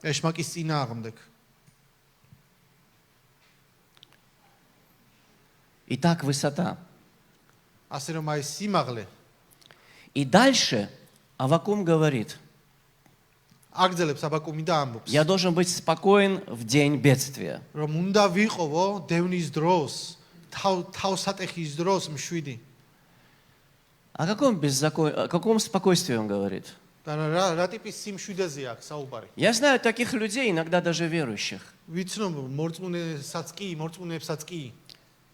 ეშმაკის წინააღმდეგ. Итак, высота. ასე რომ აი სიმაღლე И дальше Аввакум говорит: აგრძელებს აბაკუმი და ამბობს, я должен быть спокоен в день бедствия. რომ უნდა ვიყოვო დევნის დროს, თავსატეხის დროს მშვიდი. О каком спокойствии он говорит? და რა ტიპის სიმშვიდეზე აქვს საუბარი? Я знаю таких людей, иногда даже верующих. ვიცნობ მორწმუნეებსაც კი.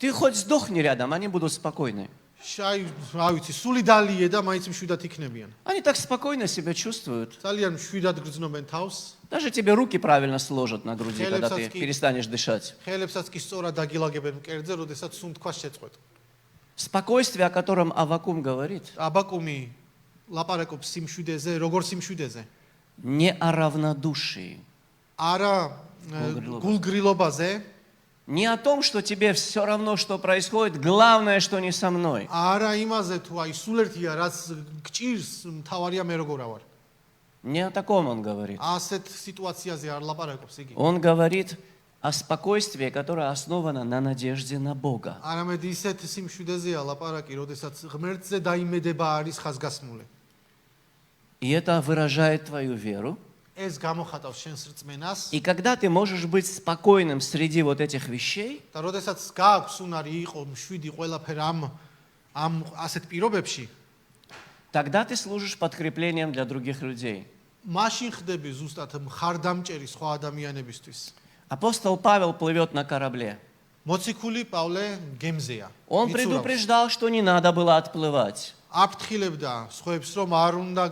Ты хоть сдохни рядом, они будут спокойны. შაი, რა ვიცი, სული დალიე და მაინც მშვიდად იქნებიან. Они так спокойно себя чувствуют. ძალიან მშვიდად გრძნობენ თავს. Даже тебе руки правильно сложат на груди, когда ты перестанешь дышать. ხელებსაც კი სწორად დაგილაგებენ მკერდზე, როდესაც სუნ თქვა შეწყვეტ. Спокойствие, о котором Аввакум говорит, აბაკუმი ლაპარაკობს სიმშვიდეზე, როგორ სიმშვიდეზე? не о равнодушии. არა გულგრილობაზე, Не о том, что тебе все равно, что происходит, главное, что не со мной. არა იმაზე თუ აი სულ ერთია, რაც გჭირს, მთავარია მე როგორ ავარ. Не о таком он говорит. ასეთ სიტუაციაზე არ ლაპარაკობს იგი. Он говорит о спокойствии, которое основано на надежде на Бога. არამედ ისეთ სიმშვიდეზეა ლაპარაკი, როდესაც ღმერთზე დაიმედება არის ხაზგასმული. И это выражает твою веру. ეს გამოხატავს შენს რწმენას. И когда ты можешь быть спокойным среди вот этих вещей, და როდესაც გააქვს უნარი იყო მშვიდი ყველაფერ ამ ასეთ პირობებში, тогда ты служишь подкреплением для других людей. მაშინ ხდები ზუსტად მხარდამჭერი სხვა ადამიანებისთვის. Апостол Павел плывет на корабле. მოციქული პავლე გემზეა. Он предупреждал, что не надо было отплывать. აფრთხილებდა სხვებს, რომ არ უნდა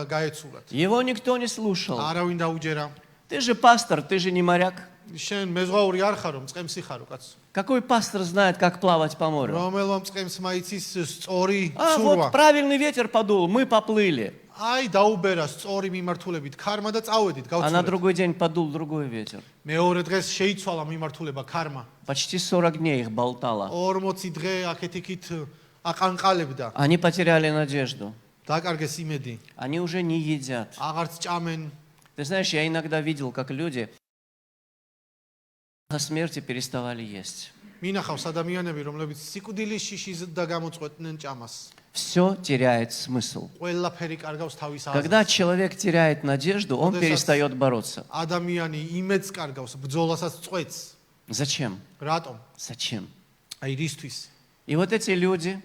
გაეცურათ. Его никто не слушал. არავინ დაუჯერა. Ты же пастор, ты же не моряк. შენ მეზღვაური არ ხარო, მწყემსი ხარო, კაცო. Какой пастор знает, как плавать по морю? რომელმა მწყემს მაიცის სწორი А ცურვა. вот правильный ветер подул, мы поплыли. აი დაუბერა სწორი მიმართულებით ქარმა და წავედით, А на გავცურეთ. другой день подул другой ветер. მეორე დღეს შეიცვალა მიმართულება ქარმა. Почти 40 дней их болтало. 40 დღე აქეთ-იქით აყანყალებდა. Они потеряли надежду. დაკარგეს იმედი. Они уже не едят. აღარც ჭამენ. Ты знаешь, я иногда видел, как люди о смерти переставали есть. მინახავს ადამიანები, რომლებიც სიკვდილის შიშის და გამოწყვეტდნენ ჭამას. Все теряет смысл. ყველაფერი კარგავს თავის აზრს. Когда человек теряет надежду, он перестает бороться. ადამიანი იმედს კარგავს, ბრძოლასაც წყვეტს. Зачем? რატომ? Зачем? აი რისთვის? И вот эти люди,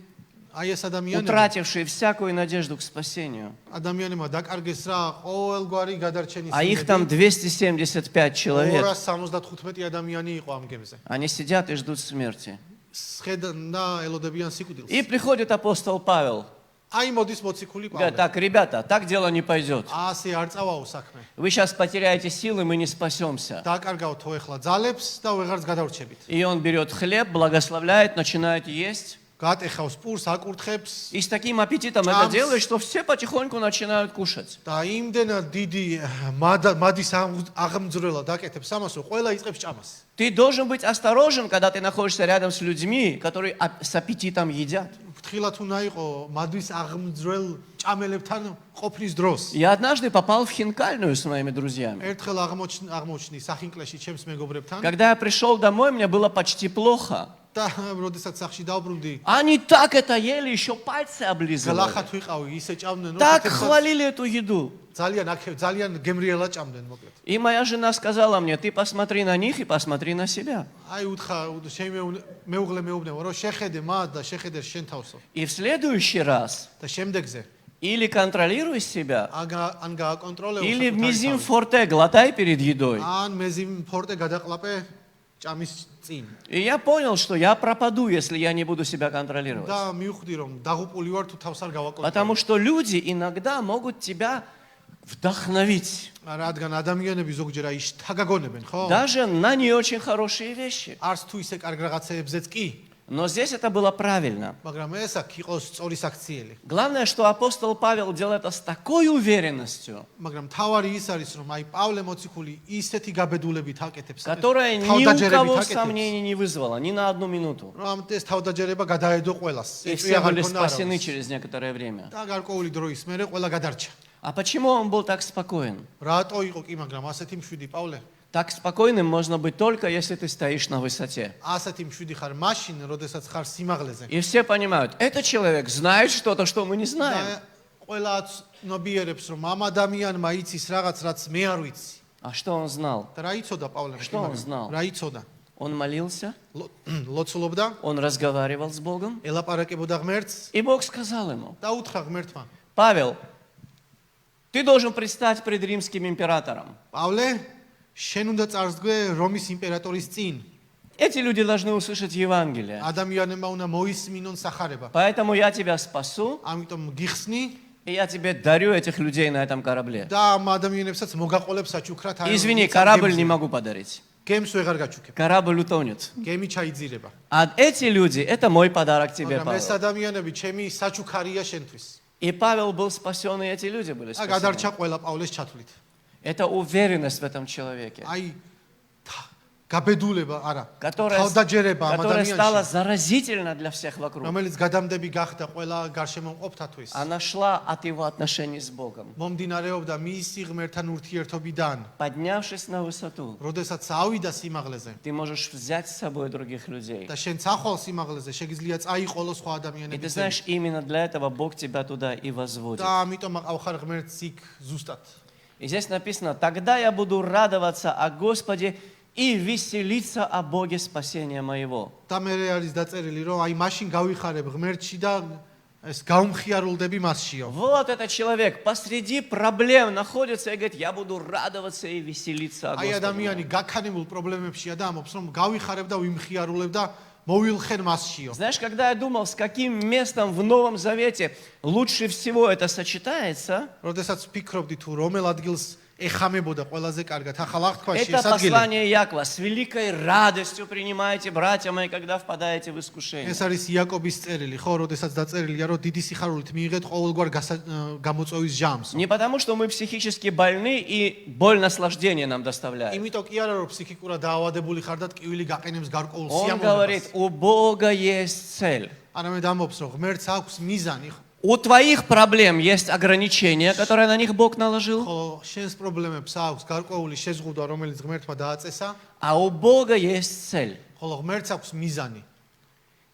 აი ეს ადამიანები утратившие всякую надежду к спасению. ადამიანებმა დაკარგეს რა ყოველგვარი გადარჩენის А их там 275 человек. 275 ადამიანი იყო ამ გემზე. Они сидят и ждут смерти. სხედან და ელოდებიან სიკვდილს. И приходит апостол Павел. აი მოდის მოციქული Говорит, პავლე. так, ребята, так дело не пойдет. ასე არ წავაო საქმე. Вы сейчас потеряете силы, мы не спасемся. დაკარგავ თო ეხლა ძალებს და ვეღარც გადავრჩებით. И он берет хлеб, благословляет, начинает есть. გატეხავს პურს, აკურთხებს И с таким аппетитом это делает, что все потихоньку начинают кушать. და იმდენად დიდი მადის აღმძვრელა დაკეთებს ამას, რომ ყველა იწყებს ჭამას. Ты должен быть осторожен, когда ты находишься рядом с людьми, которые с аппетитом едят. ფრთხილად უნდა იყო მადის აღმძვრელ ჭამელებთან ყოფნის დროს. Я однажды попал в хинкальную с моими друзьями. ერთხელ აღმოჩნი სახინკლეში ჩემს მეგობრებთან Когда я пришел домой, мне было почти плохо. და როდესაც სახში დავბრუნდი, Они так это ели, еще пальцы облизывали. გლახათ ვიყავი, ისე ჭამდნენ, Так хвалили эту еду. ძალიან გემრიელა ჭამდნენ მოკლედ. И моя жена сказала мне, ты посмотри на них и посмотри на себя. აი უთხრა მეუღლე მეუბნეო, რომ შეხედე მათ და შეხედე შენ თავსო. И в следующий раз და შემდეგზე или контролируй себя, ან გააკონტროლეო или мизим форте глотай перед едой. ან მეზიმ ფორტე გადაყლაპე ჭამის წინ. И я понял, что я пропаду, если я не буду себя контролировать. და მივხვდი რომ დაღუპული вар თუ თავს არ გავაკონტროლებ. Потому что люди иногда могут тебя вдохновить. რადგან ადამიანები ზოგჯერ აი შთაგაგონებენ, ხო? Даже на не очень хорошие вещи. არც თუ ისე კარგ რაღაცეებზეც კი, Но здесь это было правильно. მაგრამ ეს აქ იყოს სწორი საქციელი. Главное, что апостол Павел делал это с такой уверенностью, მაგრამ თავარი ის არის, რომ აი павле მოციქული ისეთი გაბედულებით აკეთებს, которая ни у кого сомнений не вызвала, ни на одну минуту. რომ ეს თავდაჯერება გადაედო ყველას. И все были спасены через некоторое время. და გარკვეული დროის მერე ყველა გადარჩა. А почему он был так спокоен? რატო იყო კი, მაგრამ ასეთი მშვიდი პავლე? Так спокойным можно быть только, если ты стоишь на высоте. ასეთი მშვიდი ხარ მაშინ, როდესაც ხარ სიმაღლეზე. И все понимают, этот человек знает что-то, что мы не знаем. და ყველა ნобიერებს, რომ ამ ადამიანმა იცის რაღაც, რაც მე არ ვიცი. А что он знал? და რა იცოდა პავლე? Что он знал? რა იცოდა? Он молился, ლოცულობდა, он разговаривал с Богом, ელაპარაკებოდა ღმერთს и Бог сказал ему, და უთხრა ღმერთმა: Павел, ты должен предстать пред римским императором. პავლე, შენ უნდა წარსდგე რომის იმპერატორის წინ. Эти люди должны услышать Евангелие. ადამიანებმა უნდა მოისმინონ სახარება. Поэтому я тебя спасу, ამიტომ გიხსნი и я тебе дарю этих людей на этом корабле. და ამ ადამიანებსაც მოგაყოლებ საჩუქრად. Извини, корабль не могу подарить. გემს ვეღარ გაჩუქებ. Корабль утонет. გემი ჩაიძირება. А эти люди, это мой подарок тебе, მაგრამ ეს Павел. ადამიანები ჩემი საჩუქარია შენთვის. И Павел был спасен, и эти люди были და спасены. გადარჩა ყველა პავლეს ჩათვლით. Это уверенность в этом человеке, აი გაბედულება, არა, которая თავდაჯერება ამ стала ადამიანში, заразительна для всех вокруг. რომელიც გადამდები გახდა ყველა გარშემოყოფთათვის. Она шла от его отношений с Богом. მომდინარეობდა მისი ღმერთთან ურთიერთობიდან. Поднявшись на высоту, როდესაც ავიდა სიმაღლეზე ты можешь взять с собой других людей. და შენ წახვალ სიმაღლეზე, შეგიძლია წაიყოლო სხვა И ადამიანები. ты знаешь, именно для этого Бог тебя туда и возводит. და ამიტომ აყავხარ ღმერთს იქ ზუსტად. И здесь написано, тогда я буду радоваться о Господе и веселиться о Боге спасения моего. და მე არის დაწერილი, რომ აი მაშინ გავიხარებ ღმერთში და ეს გაუმხიარულდები მასშიო. Вот этот человек посреди проблем находится и говорит, я буду радоваться и веселиться о აი Господе. ადამიანი გაქანებულ პრობლემებშია და ამობს, რომ გავიხარებ და ვიმხიარულებ და მოვილხენ მასშიო. Знаешь, когда я думал, с каким местом в Новом Завете лучше всего это сочетается, როდესაც ვფიქრობდი თუ რომელ ადგილს ეხამებოდა ყველაზე კარგად ახალ აღთქვაში это ეს ადგილი. послание Якова. С великой радостью принимайте, братья мои, когда впадаете в искушение. ეს არის იაკობის წერილი, ხო, როდესაც დაწერილია, რომ დიდი სიხარულით მიიღეთ ყოველგვარ გამოწვევის ჟამს. Не потому, что мы психически больны и боль наслаждения нам доставляет. იმიტომ კი არა, რომ ფსიქიკურად დაავადებული ხარ და ტკივილი გაყენებს გარკვეულ Он სიამოვნებას. говорит, у Бога есть цель. არამედ ამბობს, რომ ღმერთს აქვს მიზანი, У твоих проблем есть ограничения, которые на них Бог наложил, ხო, შენს პრობლემებს აქვს გარკვეული შეზღუდვა, რომელიც ღმერთმა დააწესა, а у Бога есть цель. ხოლო ღმერთს აქვს მიზანი.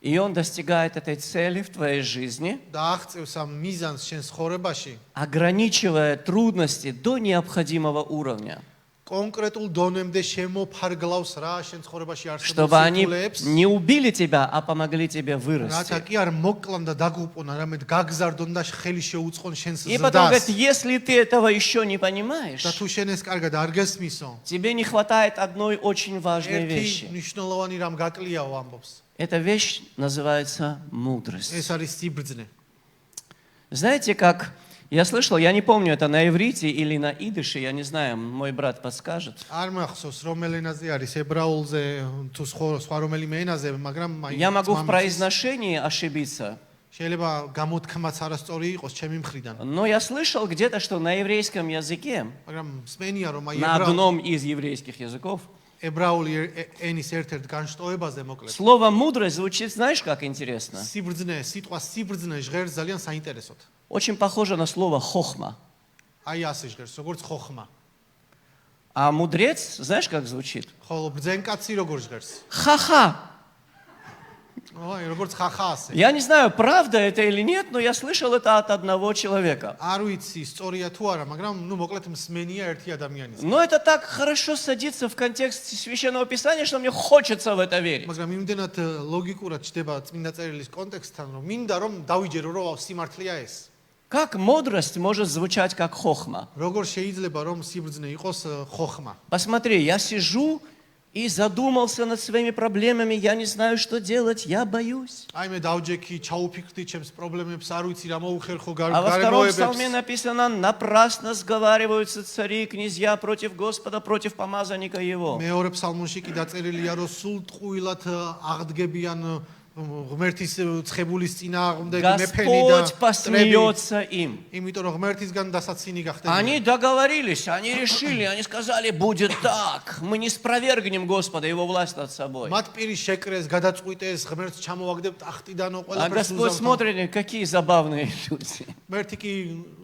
И Он достигает этой цели в твоей жизни, და აღწევს ამ მიზანს შენს ხორებაში, ограничивая трудности до необходимого уровня. კონკრეტულ დონემდე შემოფარგლავს რა შენ ცხოვრებაში არსებულ чтобы они სირთულეებს. не убили тебя, а помогли тебе რათა вырасти. კი არ მოკლან და დაგუპონ, არამედ გაგზარდონ და ხელი შეუწყონ შენს И потом говорит, ზრდას. если ты этого еще не понимаешь, და თუ შენ ეს კარგად არ გესმისო, тебе не хватает одной очень важной ერთი вещи. მნიშვნელოვანი რამ გაკლიაო ამბობს. Эта вещь называется мудрость. ეს არის სიბრძნე. Знаете, как я слышал, я не помню, это на иврите или на идыше, я не знаю, мой брат подскажет. არ მახსოვს რომელ ენაზე არის, ებრაულზე თუ სხვა რომელიმე ენაზე, მაგრამ Я могу в произношении ошибиться, შეიძლება გამოთქმაც არასწორი იყოს ჩემი მხრიდან. но я слышал где-то, что на еврейском языке, მაგრამ მსმენია რომ აი на одном из еврейских языков, ებრაული ენის ერთ-ერთ განშტოებაზე მოკლედ. слово «мудрость» звучит, знаешь, как интересно? სიბრძნე, სიტყვა სიბრძნე ჟღერს ძალიან საინტერესოდ. Очень похоже на слово «хохма». აი ასე ჟღერს, როგორც ხოხმა. А мудрец, знаешь, как звучит? ხოლო ბრძენკაცი როგორ ჟღერს? Ха-ха! აი, როგორც ხახა ასე. Я не знаю, правда это или нет, но я слышал это от одного человека. არ ვიცი, სწორია თუ არა, მაგრამ ნუ მოკლედ მსმენია ერთი ადამიანის. Но это так хорошо садится в контекст Священного Писания, что мне хочется в это верить. მაგრამ იმდენად ლოგიკურად ჩდება წმინდა წერილის კონტექსტთან, რომ მინდა რომ დავიჯერო, რომ სიმართლეა ეს. Как мудрость может звучать как хохма? როგორ შეიძლება რომ სიბრძნე იყოს ხოხმა? Посмотри, я сижу и задумался над своими проблемами, я не знаю, что делать, я боюсь. აი მე დავჯექი, ჩაუფიქრდი ჩემს პრობლემებს, არ ვიცი რა მოუხერხო А во втором გარემოებებს. псалме написано, напрасно сговариваются цари и князья против Господа, против помазанника его. მეორე ფსალმონში კი დაწერილია, რომ სულ ტყუილად აღდგებიან ღმერთის ცხებულის წინააღმდეგი მეფენი და Господь посмеется им. იმიტომ რომ ღმერთისგან დასაცინი გახდებიან. Они договорились, они решили, они сказали, будет так, мы не спровергнем Господа, его власть над собой. მათ პირი შეკრეს, გადაწყვიტეს, ღმერთს ჩამოვაგდებთ ახტიდანო А ყველაფერს Господь უზავთ. смотрит, какие забавные люди. ღმერთი კი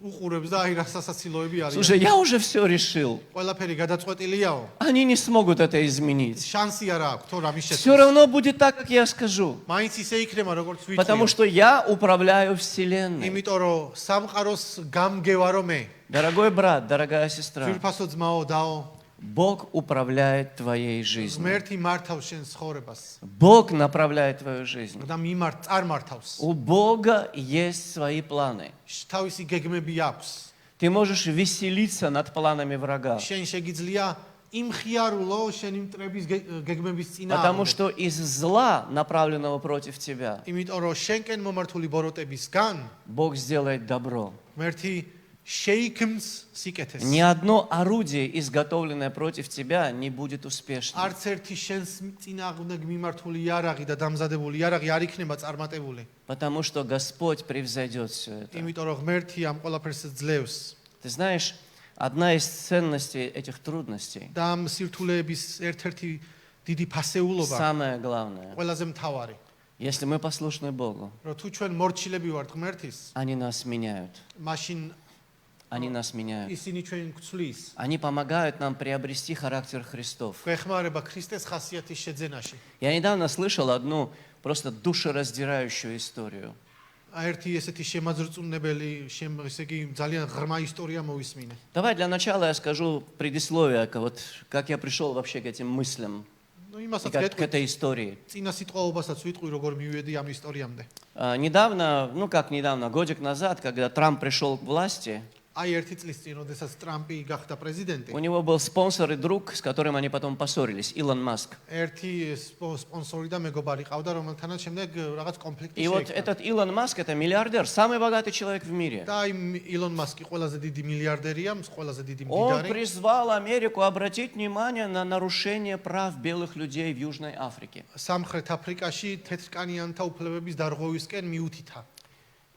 უყურებს და აი რა სასაცილოები არის. Слушай, я уже все решил. ყველაფერი გადაწყვეტილიაო. Они не смогут это изменить. შანსი არა აქვს, თუ რა მის Все равно будет так, как я скажу. მაინც ისე იქნება, როგორც ვიცი. Потому что я управляю Вселенной. იმიტომ რომ სამყაროს გამგევარო მე. Дорогой брат, дорогая сестра, ძვირფასო ძმაო დაო, Бог управляет твоей жизнью. ღმერთი მართავს შენს ცხოვრებას Бог направляет твою жизнь. და წარმართავს. У Бога есть свои планы. თავისი გეგმები აქვს. Ты можешь веселиться над планами врага. შენ შეგიძლია იმხიარულო შენი მტრების გეგმების წინა. Потому что из зла, направленного против тебя, იმიტომ რომ შენკენ მომართული ბოროტებისგან Бог сделает добро. ღმერთი შეიქმს სიკეთეს. Ни одно орудие, изготовленное против тебя, не будет успешным. არც ერთი შენს წინააღმდეგ მიმართული იარაღი და დამზადებული იარაღი არ იქნება წარმატებული. Потому что Господь превзойдет все это. იმიტომ რომ ღმერთი ამ ყველაფერს ძლევს. Ты знаешь, одна из ценностей этих трудностей, და ამ სირთულეების ერთ-ერთი დიდი ფასეულობა, самое главное, ყველაზე მთავარი, если мы послушны Богу, რომ თუ ჩვენ მორჩილები ვართ ღმერთის, они нас меняют. მაშინ Они нас меняют. ისინი ჩვენ გვცვლის. Они помогают нам приобрести характер Христов. გვეხმარება ქრისტეს ხასიათის შეძენაში. Я недавно слышал одну просто душераздирающую историю. ერთი ესეთი შემაძრწუნებელი, ესე იგი ძალიან ღრმა ისტორია მოვისმინე. Давай для начала я скажу предисловие, вот как я пришел вообще к этим мыслям, ну и იმასაც к გეტყვი, этой истории. წინა სიტყვაობასაც ვიტყვი, როგორ მივედი ამ ისტორიამდე. Недавно, годик назад, когда Трамп пришел к власти, აი ერთი წლის წინ, როდესაც ტრამპი გახდა პრეზიდენტი, у него был спонсор и друг, с которым они потом поссорились, Илон Маск. ერთი სპონსორი და მეგობარი ყავდა, რომელთანაც შემდეგ რაღაც კონფლიქტი И вот შეექმნა. этот Илон Маск, это миллиардер, самый богатый человек в мире. და აი ილონ მასკი ყველაზე დიდი მილიარდერია, ყველაზე დიდი Он მდიდარი. призвал Америку обратить внимание на нарушение прав белых людей в Южной Африке. სამხრეთ აფრიკაში თეთრკანიანთა უფლებების დარღვევისკენ მიუთითა.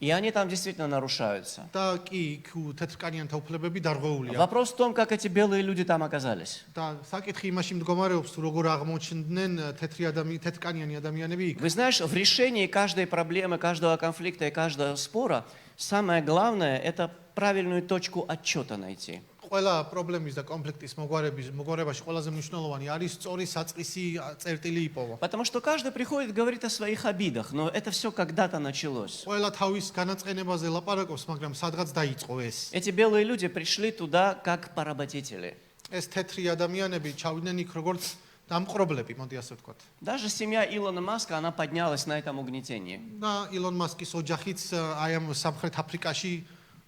И они там действительно нарушаются. და კი იქ თეთრკანიანთა უფლებები დარღვეულია. Вопрос в том, как эти белые люди там оказались. და საკითხი იმაში მდგომარეობს, თუ როგორ აღმოჩნდნენ თეთრკანიანი ადამიანები იქ. Вы знаешь, в решении каждой проблемы, каждого конфликта и каждого спора самое главное – это правильную точку отчета найти. ყველა პრობლემის და კონფლიქტის მოგვარებაში ყველაზე მნიშვნელოვანი არის სწორი საწყისი წერტილი იპოვა. Потому что каждый приходит и говорит о своих обидах, но это все когда-то началось. ყველა თავის განაწყენებაზე ლაპარაკობს, მაგრამ სადღაც დაიწყო ეს. Эти белые люди пришли туда как поработители. ეს თეთრი ადამიანები ჩავიდნენ იქ როგორც დამყრობლები, მოდი ასე ვთქვათ. Даже семья Илона Маска, она поднялась на этом угнетении. და ილონ მასკის ოჯახიც აი ამ სამხრეთ აფრიკაში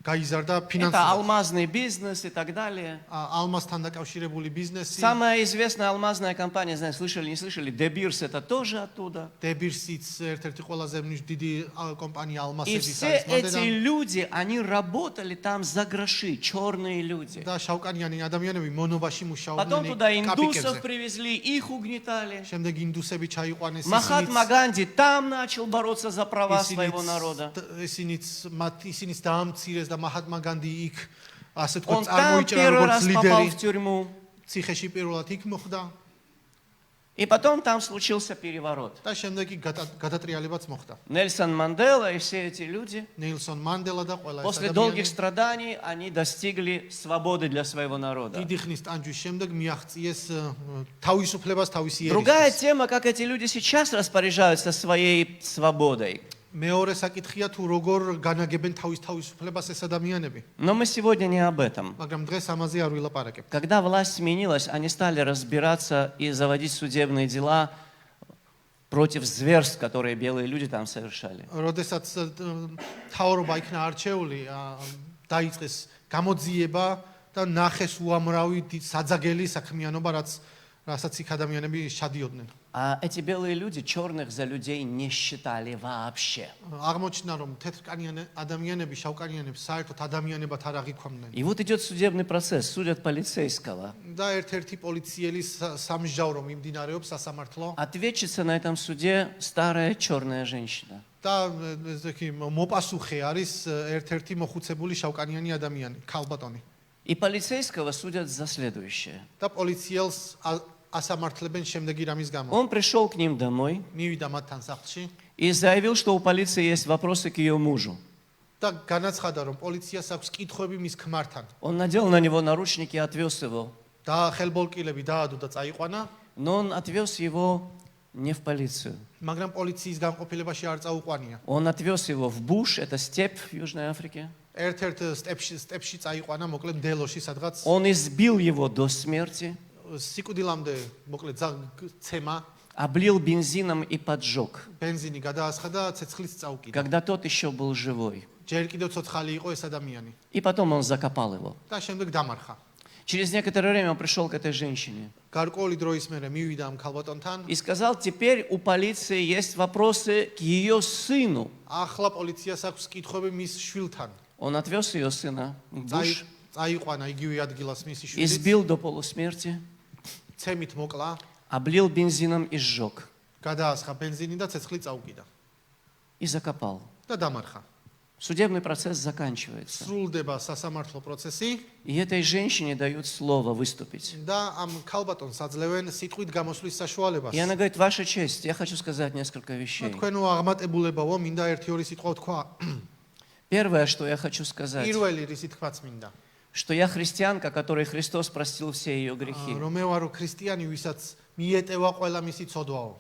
გაიზარდა Это ფინანსურად. алмазный бизнес и так далее. ალმასთან დაკავშირებული ბიზნესი, Самая известная алмазная компания, знаю, слышали, не слышали, De Beers, это тоже оттуда. დებირსიც ერთ-ერთი ყველაზე დიდი კომპანია И ალმასების все არის эти მანდედან. люди, они работали там за гроши, черные люди. და შავკანიანი ადამიანები მონობაში Потом მუშაობდნენ туда индусов კაპიკებზე. привезли, их угнетали. შემდეგ ინდუსები ჩაიყვანეს Махатма Ганди там начал бороться за права своего ისინიც народа. ისინიც დაამცირეს და მაჰატმა განდი იქ ასე Он თქვა там წარმოიჭრა первый როგორც раз попал ლიდერი. в тюрьму. ციხეში პირველად იქ მოხდა И потом там случился переворот. და შემდეგ კი გადატრიალებაც მოხდა. Нельсон Мандела и все эти люди, ნეილსონ მანდელა და ყველა ეს после долгих ადამიანი страданий, они достигли свободы для своего народа. დიდი ხნის ტანჯვის შემდეგ მიაღწიეს თავისუფლებას თავისი Другая ერისის. тема, как эти люди сейчас распоряжаются своей свободой. მეორე საკითხია თუ როგორ განაგებენ თავის თავისუფლებას ეს ადამიანები. Но мы сегодня не об этом. მაგრამ დღეს ამაზე არ ვილაპარაკებ. Когда власть сменилась, они стали разбираться и заводить судебные дела против зверств, которые белые люди там совершали. როდესაც თავრობა იქნა არჩეული, დაიწყეს გამოძიება და ნახეს უამრავი საძაგელი საქმიანობა, რასაც იქ ადამიანები შადიოდნენ. А эти белые люди черных за людей не считали вообще. აღმოჩნდა რომ თეთრკანიანი ადამიანები შავკანიანებს საერთოდ ადამიანებად არ აღიქვამდნენ. И вот идет судебный процесс, судят полицейского. და ერთ-ერთი პოლიციელი სამსჯავრო მიმდინარეობს სასამართლო Ответчица на этом суде старая черная женщина. და ესეთი მოპასუხე არის ერთ-ერთი მოხუცებული შავკანიანი ადამიანი, ქალბატონი. И полицейского судят за следующее. და პოლიციელს ასამართლებენ შემდეგი რამის გამო. Он пришел к ним домой მივიდა მათთან სახლში и заявил, что у полиции есть вопросы к ее мужу. და განაცხადა რომ პოლიციას აქვს კითხვები მის ქმართან. Он надел на него наручники и отвез его. და ხელბოლკილები დაადო და წაიყვანა, Но он отвез его не в полицию. მაგრამ პოლიციის განყოფილებაში არ წაუყვანია. Он отвез его в Буш, это степь в Южной Африке. ერთ-ერთ სტეპში წაიყვანა, მოკლედ დელოში, სადღაც Он избил его до смерти, სიკვდილამდე, მოკლედ ცემა, облил бензином и поджег, бензине გადაასხა და ცეცხლიც წაუკიდა. когда тот еще был живой. ჯერ კიდევ ცოცხალი იყო ეს ადამიანი. И потом он закопал его. და შემდეგ დამარხა. Через некоторое время он пришел к этой женщине გარკვეული დროის მერე მივიდა ამ ქალბატონთან. и сказал, теперь у полиции есть вопросы к ее сыну. ახლა პოლიციას აქვს კითხვები მის შვილთან. Он отвез ее сына в Буш, წაიყვანა იგივე ადგილას მისი შვილი. избил до полусмерти, ცემით მოკლა, облил бензином и сжег. გადაასხა бензине და ცეცხლი წაუკიდა И закопал. და დამარხა. Судебный процесс заканчивается. სრულდება სასამართლო პროცესი И этой женщине дают слово выступить. და ამ ქალბატონს აძლევენ სიტყვით გამოსვლის საშუალებას. И она говорит, ваша честь, я хочу сказать несколько вещей. თქვენო აღმატებულებაო, მინდა 1-2 სიტყვა თქვა. Первое, что я хочу сказать, პირველი რისი თქვაც მინდა. что я христианка, которой Христос простил все ее грехи. რომ მე ვარო ქრისტიანი, ვისაც მიეტევა ყველა მისი ცოდვაო.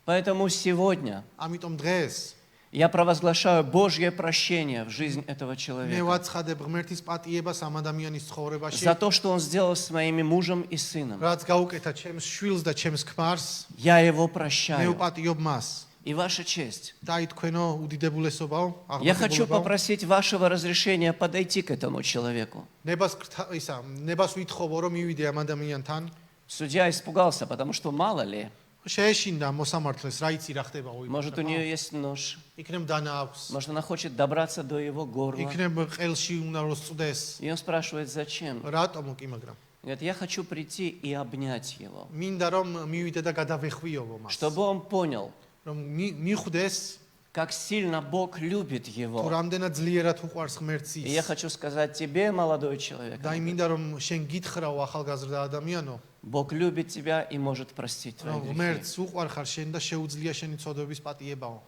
Поэтому сегодня ამიტომ დღეს я провозглашаю Божье прощение в жизнь этого მე человека ვაცხადებ ღმერთის პატიებას ამ ადამიანის ცხოვრებაში. за то, что он сделал с моими мужем и сыном. რაც გაუკეთა ჩემს შვილს და ჩემს ქმარს, Я его მე прощаю. ვპატიობ მას. И ваша честь. და აი თქვენო უდიდებულესობაო, Я хочу აღმატებულებაო. попросить вашего разрешения подойти к этому человеку. ნებას ვითხოვო რომ მივიდე ამ ადამიანთან. Судья испугался, потому что мало ли, შეეშინდა მოსამართლეს, რა იცი რა ხდება может, у нее есть нож, იქნებ დანა აქვს. может, она хочет добраться до его горла. იქნებ ყელში უნდა როსწდეს. И он спрашивает, зачем? რატომ კი მაგრამ? Говорит, я хочу прийти и обнять его, მინდა რომ მივიდე და გადავეხვიოვო მას. чтобы он понял, რომ მიხვდეს как сильно Бог любит თუ его. რამდენად ძლიერად უყვარს ღმერთს И я ის. хочу сказать тебе, молодой человек, და მინდა რომ შენ გითხრაო ახალგაზრდა ადამიანო, Бог любит тебя и может простить твои რომ грехи. ღმერთს უყვარ ხარ შენ და შეუძლია შენი ცოდვების პატიებაო.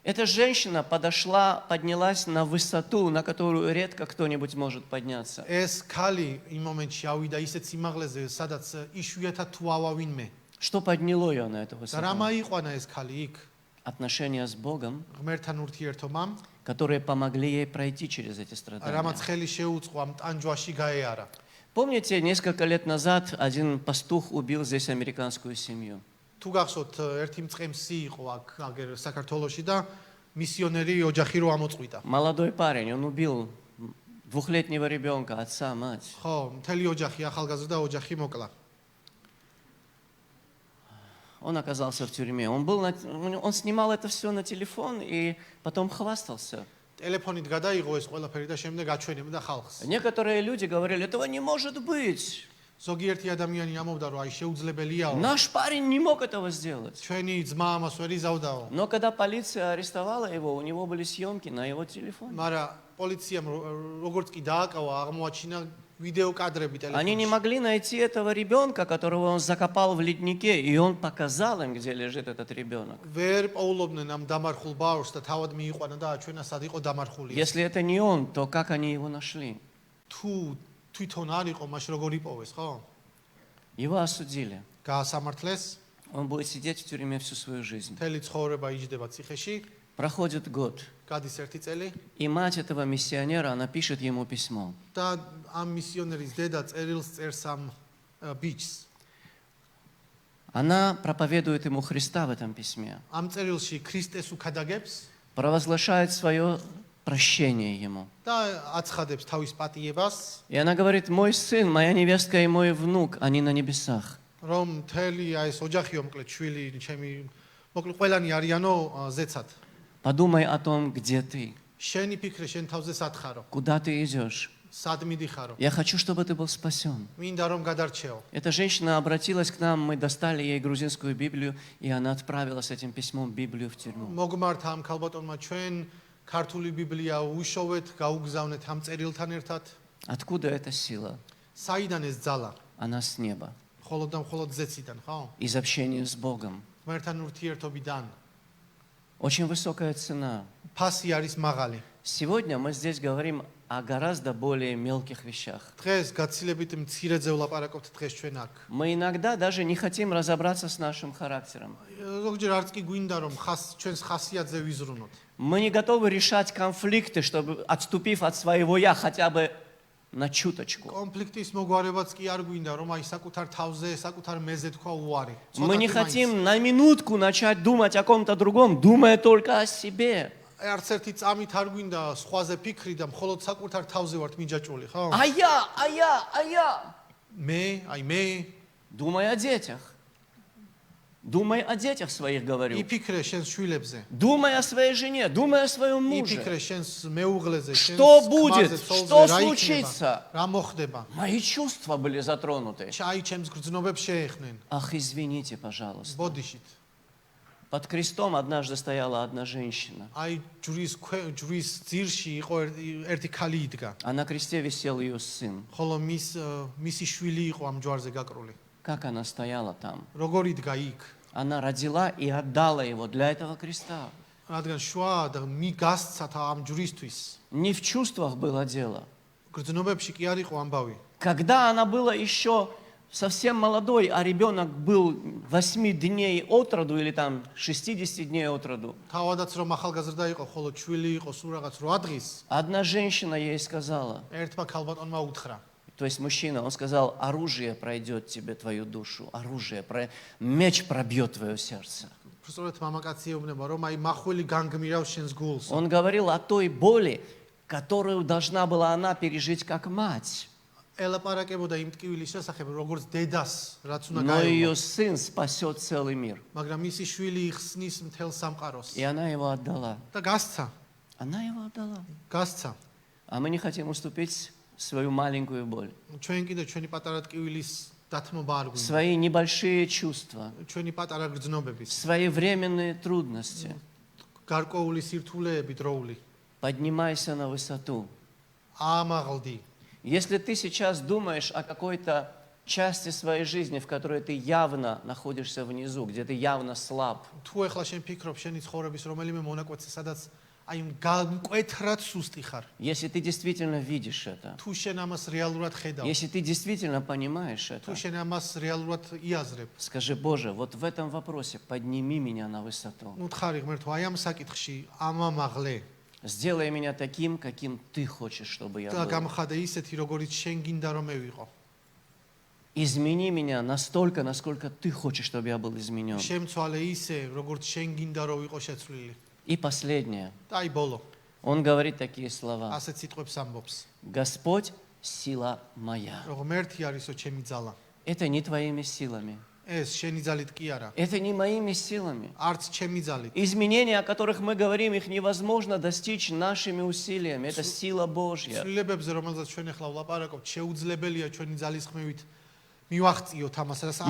Эта женщина подошла, поднялась на высоту, на которую редко кто-нибудь может подняться. ეს ქალი იმ მომენტში ავიდა ისეთ სიმაღლეზე, სადაც იშვიათად თუ ავა ვინმე. Что подняло ее на эту და высоту? რა მაიყვანა ეს ქალი იქ? Отношения с Богом, ღმერთთან ურთიერთობამ, которые помогли ей пройти через эти რამაც страдания. ხელი შეუწყო ამ ტანჯვაში გაეარა. Помните, несколько лет назад один пастух убил здесь американскую семью? თუ გახსოვთ ერთი მწყემსი იყო აქ აგერ საქართველოში და მისიონერი ოჯახი რო ამოწყვიტა. Молодой парень, он убил двухлетнего ребенка, отца, мать. ხო, მთელი ოჯახი ახალგაზრდა ოჯახი მოკლა. Он оказался в тюрьме. Он снимал это все на телефон и потом хвастался. ტელეფონით გადაიღო ეს ყველაფერი და შემდეგ აჩვენებდა ხალხს. Некоторые люди говорили, этого не может быть. ზოგიერთი ადამიანი ამობდა რომ აი შეუძლებელია. Наш парень не мог этого сделать. ჩვენი ძმა ამას ვერ იზავდაო. Но когда полиция арестовала его, у него были съемки на его телефоне. მაგრამ პოლიციამ როგორც კი დააკავა, აღმოაჩინა ვიდეო კადრები Они не ტელეფონში. могли найти этого ребенка, которого он закопал в леднике, и он показал им, где лежит этот ребенок. ვერ პოულობდნენ ამ დამარხულ ბავშვს და თავად მიიყვანა და აჩვენა სად იყო დამარხული. Если это не он, то как они его нашли? თუ თვითონ არ იყო, მაშ როგორ იპოვეს, ხო? Его осудили. გაასამართლეს, Он будет сидеть в тюрьме всю свою жизнь. მთელი ცხოვრება იჯდება ციხეში, Проходит год, გადის ერთი წელი и мать этого миссионера, она пишет ему письмо. და ამ მისიონერის დედა წერილს წერს ამ ბიჭს. Она проповедует ему Христа в этом письме, ამ წერილში ქრისტეს უქადაგებს провозглашает свое прощение ему. და აცხადებს თავის პატიებას, И она говорит, мой сын, моя невестка и мой внук, они на небесах. რომ მთელი აი ეს ოჯახი ომკლეთ შვილი, ჩემი მოკლედ ყველანი არიანო ზეცად. Подумай о том, где ты, შენი ფიქრე შენ თავზე სათხარო, куда ты идешь. სად მიდიხარო. Я хочу, чтобы ты был спасен. მინდა რომ გადარჩეო. Эта женщина обратилась к нам, мы достали ей грузинскую Библию, и она отправила с этим письмом Библию в тюрьму. მოგმართა ამ ქალბატონმა ჩვენ ქართული ბიბლია უშოვეთ, გაუგზავნეთ ამ წერილთან ერთად. Откуда эта сила? საიდან ეს ძალა? Она с неба, მხოლოდ და მხოლოდ зеციდან, ხო? из общения с Богом. ღმერთთან ურთიერთობიდან. Очень высокая цена. ფასი არის მაღალი. Сегодня мы здесь говорим о гораздо более мелких вещах. დღეს გაცილებით მცირეზე ვლაპარაკობთ დღეს ჩვენ აქ. Мы иногда даже не хотим разобраться с нашим характером. ზოგჯერ არც კი გვინდა რომ ჩვენს ხასიათზე ვიზრუნოთ. Мы не готовы решать конфликты, чтобы, отступив от своего «я», хотя бы на чуточку. კონფლიქტის მოგვარებაც კი არ გვინდა რომ აი საკუთარ თავზე, საკუთარ მეზე თქვა უარი. Мы не хотим на минутку начать думать о ком-то другом, думая только о себе. არც ერთი წამით არ გვინდა სხვაზე ფიქრი და მხოლოდ საკუთარ თავზე ვართ მიჯაჭვული, ხო? А я. მე, Думай о детях. Думай о детях своих, говорю. იფიქრე შენს შვილებზე. Думай о своей жене, думай о своем муже. იფიქრე შენს მეუღლეზე, შენს Что будет? ქმარზე, ცოლზე, Что რა случится? იქნება? რა მოხდება? Мои чувства были затронуты. ჩაი ჩემს გრძნობებს შეეხნენ. Ах, извините, пожалуйста. ბოდიშით. Под крестом однажды стояла одна женщина. აი ჯვრის ძირში იყო ერთი ქალი იდგა. А на кресте висел ее сын. ხოლო მისი შვილი იყო ამ ჯვარზე გაკრული. Как она стояла там? როგორ იდგა იქ? Она родила и отдала его для этого креста. რადგან შვა და მიგასცა ამ ჯვრისთვის. Не в чувствах было дело. გრძნობებში კი არ იყო ამბავი. Когда она была еще совсем молодой, а ребенок был 8 дней от роду или там 60 дней от роду, თავადაც რომ ახალგაზრდა იყო, ხოლო შვილი იყო სულ რაღაც 8 დღის. одна женщина ей сказала, ერთმა ქალბატონმა უთხრა. то есть мужчина, он сказал, оружие пройдет тебе твою душу, меч пробьет твое сердце. Просто мамакაცი ეუბნება, რომ აი მახვილი განგმირავს შენს გულს. Он говорил о той боли, которую должна была она пережить как мать. ელაპარაკებოდა იმ ტკივილის შესახებ, როგორც დედას, რაც უნდა Но ее გაეღო. сын спасет целый мир. მაგრამ მისი შვილი იხსნის მთელ სამყაროს. И она его отдала. და გასცა, Она его отдала. გასცა. А мы не хотим уступить свою маленькую боль, ჩვენ კიდე ჩვენი პატარა ტკივილის დათმობა არ გვინდა. свои небольшие чувства, ჩვენი პატარა გრძნობების, свои временные трудности. გარკვეული სირთულეები დროული. Поднимайся на высоту. ამაღლდი. Если ты сейчас думаешь о какой-то части своей жизни, в которой ты явно находишься внизу, где ты явно слаб, თუ ეხლა შენ ფიქრობ შენი ცხოვრების რომელიმე მონაკვეთზე, სადაც აი მკვეთრად სუსტი ხარ. если ты действительно видишь это, თუ შენ ამას რეალურად ხედავ, если ты действительно понимаешь это, თუ შენ ამას რეალურად იაზრებ, скажи, Боже, вот в этом вопросе подними меня на высоту. ну თხარი ღმერთო, აი ამ საკითხში ამამაღლე Сделай меня таким, каким ты хочешь, чтобы я და был. გამხადე ისეთი, როგორიც შენ გინდა რომ მევიყო. Измени меня настолько, насколько ты хочешь, чтобы я был изменен. შემცვალე ისე, როგორც შენ გინდა რომ ვიყო შეცვლილი. И последнее. და აი ბოლო, Он говорит такие слова. ასეთ სიტყვებს ამბობს. Господь – сила моя. რომ ღმერთი არისო ჩემი ძალა. Это не твоими силами. ეს შენი ძალით კი არა. Это не моими силами. არც ჩემი ძალით. Изменения, о которых мы говорим, их невозможно достичь нашими усилиями. Это сила Божья. ცვლილებებზე, რომელზეც ჩვენ ახლა ვლაპარაკობთ, შეუძლებელია ჩვენი ძალის ხმევით მივახციოთ ამას.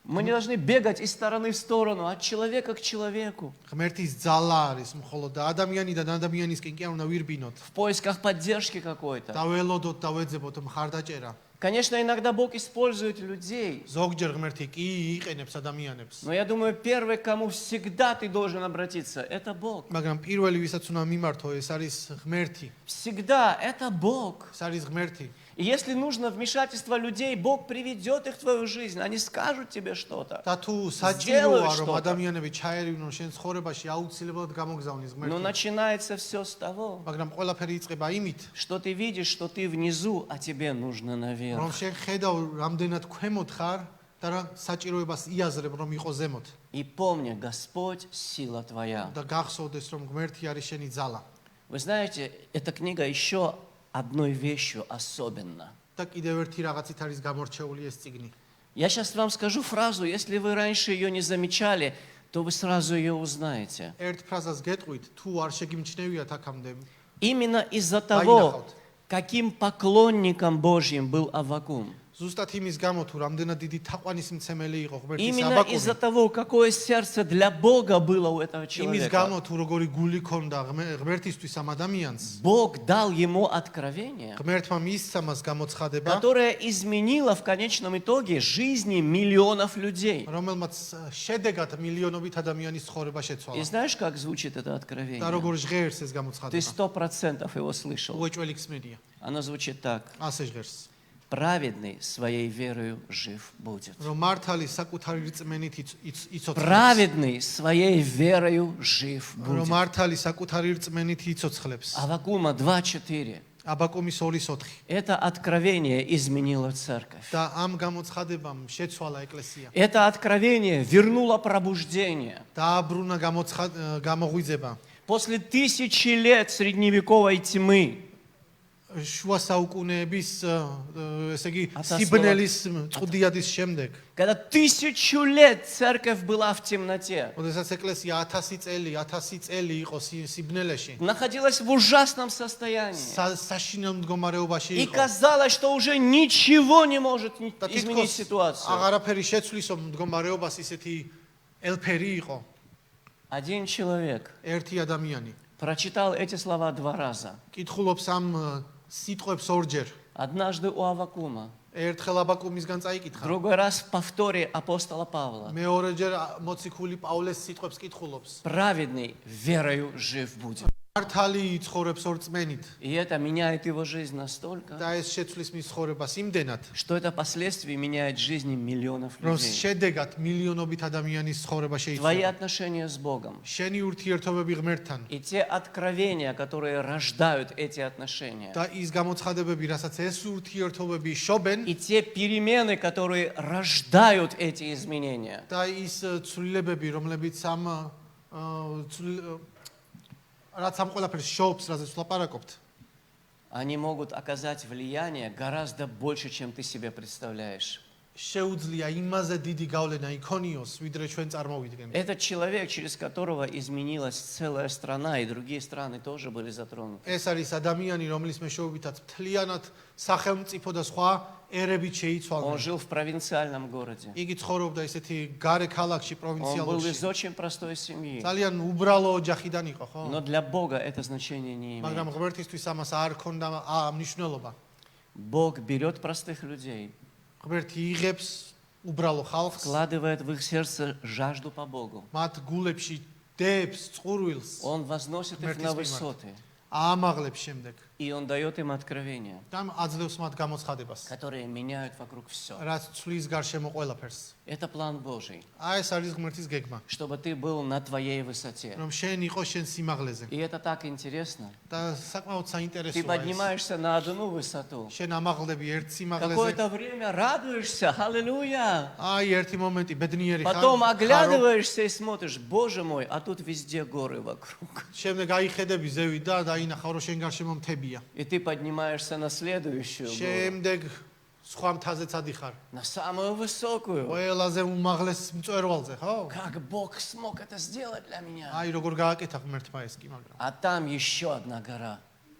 Мы не должны бегать из стороны в сторону, от человека к человеку, ღმერთის ძალა არის მხოლოდ ადამიანიდან ადამიანისკენ კი არ უნდა ვირბინოთ. в поисках поддержки какой-то. და ველოდოთ და ვეძებოთ მხარდაჭერა. Конечно, иногда Бог использует людей. ზოგჯერ ღმერთი კი იყენებს ადამიანებს. Но я думаю, первый, к кому всегда ты должен обратиться, это Бог. მაგრამ პირველი, ვისაც უნდა მიმართო, ეს არის ღმერთი. Всегда это Бог. ეს არის ღმერთი. И если нужно вмешательство людей, Бог приведет их в твою жизнь. Они скажут тебе что-то. და თუ საჭიროა რომ ადამიანები ჩაერივნონ შენ ცხოვრებაში, აუცილებლად გამოგზავნეს Но ღმერთი. начинается все с того, მაგრამ ყველაფერი იწყება იმით, что ты видишь, что ты внизу, а тебе нужно наверх. რომ შენ ხედავ რამდენად ქვემოთ ხარ და რა საჭიროებას იაზრებ რომ იყო ზემოთ. И помни, Господь – сила твоя. და გახსოვდეს რომ ღმერთი არის შენი ძალა. Вы знаете, эта книга еще одной вещью особенно. და კიდევ ერთი რაღაცით არის გამორჩეული ეს წიგნი. Я сейчас вам скажу фразу, если вы раньше ее не замечали, то вы сразу ее узнаете. ერთ ფრაზას გეტყვით, თუ არ შეგიმჩნევიათ აქამდე. Именно из-за того, каким поклонником Божьим был Аввакум. ზუსტად იმის გამო თუ რამდენად დიდი თაყვანისმცემელი იყო ღმერთის Именно из-за აბაკუმი. того, какое сердце для Бога было у этого იმის человека. გამო თუ როგორი გული ქონდა ღმერთისთვის ამ ადამიანს. Бог дал ему откровение, ღმერთმა მისცა მას გამოცხადება, которое изменило в конечном итоге жизни миллионов людей. რომელმაც შედეგად მილიონობით ადამიანის ცხოვრება И შეცვალა. знаешь, как звучит это და откровение? როგორ ჟღერს ეს Ты გამოცხადება? 100% его слышал. უეჭველი ხსნედია. Оно звучит так. ასე ჟღერს. Праведный своей верою жив будет. რომ მართალი საკუთარი რწმენით იცოცხლებს. Праведный своей верою жив რომ будет. მართალი საკუთარი რწმენით იცოცხლებს. Аввакума 2:4. აბაკუმის 2:4. Это откровение изменило церковь. და ამ გამოცხადებამ შეცვალა ეკლესია. Это откровение вернуло пробуждение. დააბრუნა გამოღვიძება. После 1000 лет средневековой тьмы შუა საუკუნეების ესე იგი ათასწლეულად. სიბნელის წუდიადის შემდეგ. когда 1000 лет церковь была в темноте, როდესაც ეკლესია 1000 წელი იყო სიბნელეში. находилась в ужасном состоянии. საშინელ მდგომარეობაში И იყო. казалось, что уже ничего не может და изменить თითქოს ситуацию. აღარაფერი შეცვლისო მდგომარეობას ისეთი ელფერი იყო. Один человек ერთი ადამიანი прочитал эти слова 2 раза. კითხულობს ამ სიტყვებს ორჯერ. Однажды у Аввакума, ერთხელ აბაკუმისგან წაიკითხა. другой раз в повторе апостола Павла. მეორეჯერ მოციქული პავლეს სიტყვებს კითხულობს. Праведный верою жив будет. მართალი ცხოვრობს ორწმენით. И это меняет его жизнь настолько, და ეს შეცვლის მის ცხოვრებას იმდენად, что это впоследствии меняет жизни миллионов რომ людей. შედეგად მილიონობით ადამიანის ცხოვრება Твои შეიცვალა. отношения с Богом შენი ურთიერთობები ღმერთთან и те откровения, которые рождают эти отношения, და ის გამოცხადებები, რასაც ეს ურთიერთობები შობენ и те перемены, которые рождают эти изменения, და ის ცვლილებები, რომლებიც რაც ამ ყველაფერს შობს, რასაც ვლაპარაკობთ, они могут оказать влияние гораздо больше, чем ты себе представляешь. შეუძლია იმაზე დიდი გავლენა იქონიოს, ვიდრე ჩვენ წარმოვიდგენთ. Этот человек, через которого изменилась целая страна, и другие страны тоже были затронуты. ეს არის ადამიანი, რომლის მეშვეობითაც მთლიანად სახელმწიფო და სხვა ერებით Он შეიცვალა. жил в провинциальном городе. იგი ცხოვრობდა ისეთი гარე ქალაქში, Он был из პროვინციალურში. очень простой семьи. ძალიან უბრალო ოჯახიდან იყო, ხო? Но для Бога это значение не მაგრამ имеет. ღმერთისთვის ამას არ ქონდა მნიშვნელობა. Бог берет простых людей, ღმერთი იღებს უბრალო ხალხს, вкладывает в их сердце жажду по Богу. მათ გულებში დებს, წყურვილს, Он возносит их на высоты. ამაღლებს შემდეგ. И Он дает им откровения, და აძლევს მათ გამოცხადებას, которые меняют вокруг все. რაც ცვლის გარშემო ყველაფერს. Это план Божий, აი ეს არის ღმერთის გეგმა, чтобы ты был на твоей высоте. რომ შენ იყო შენ სიმაღლეზე. И это так интересно. და საკმაოდ Ты საინტერესოა ეს. поднимаешься на одну высоту. შენ ამაღლები ერთ სიმაღლეზე. Какое-то время радуешься, аллилуйя. აი ერთი момენტი ბედნიერი ხარ. Потом оглядываешься и смотришь, Боже мой, а тут везде горы вокруг. შემდეგ აიხედები ზევი და დაინახავ რომ შენ გარშემო მთებია. И ты поднимаешься на следующую гору, შემდეგ სხვა მთაზეც ადიხარ. на самую высокую. ყველაზე უმაღლეს მწვერვალზე, ხო? Как Бог смог это сделать для меня? აი როგორ გააკეთა ღმერთმა ეს კი, მაგრამ А там еще одна гора.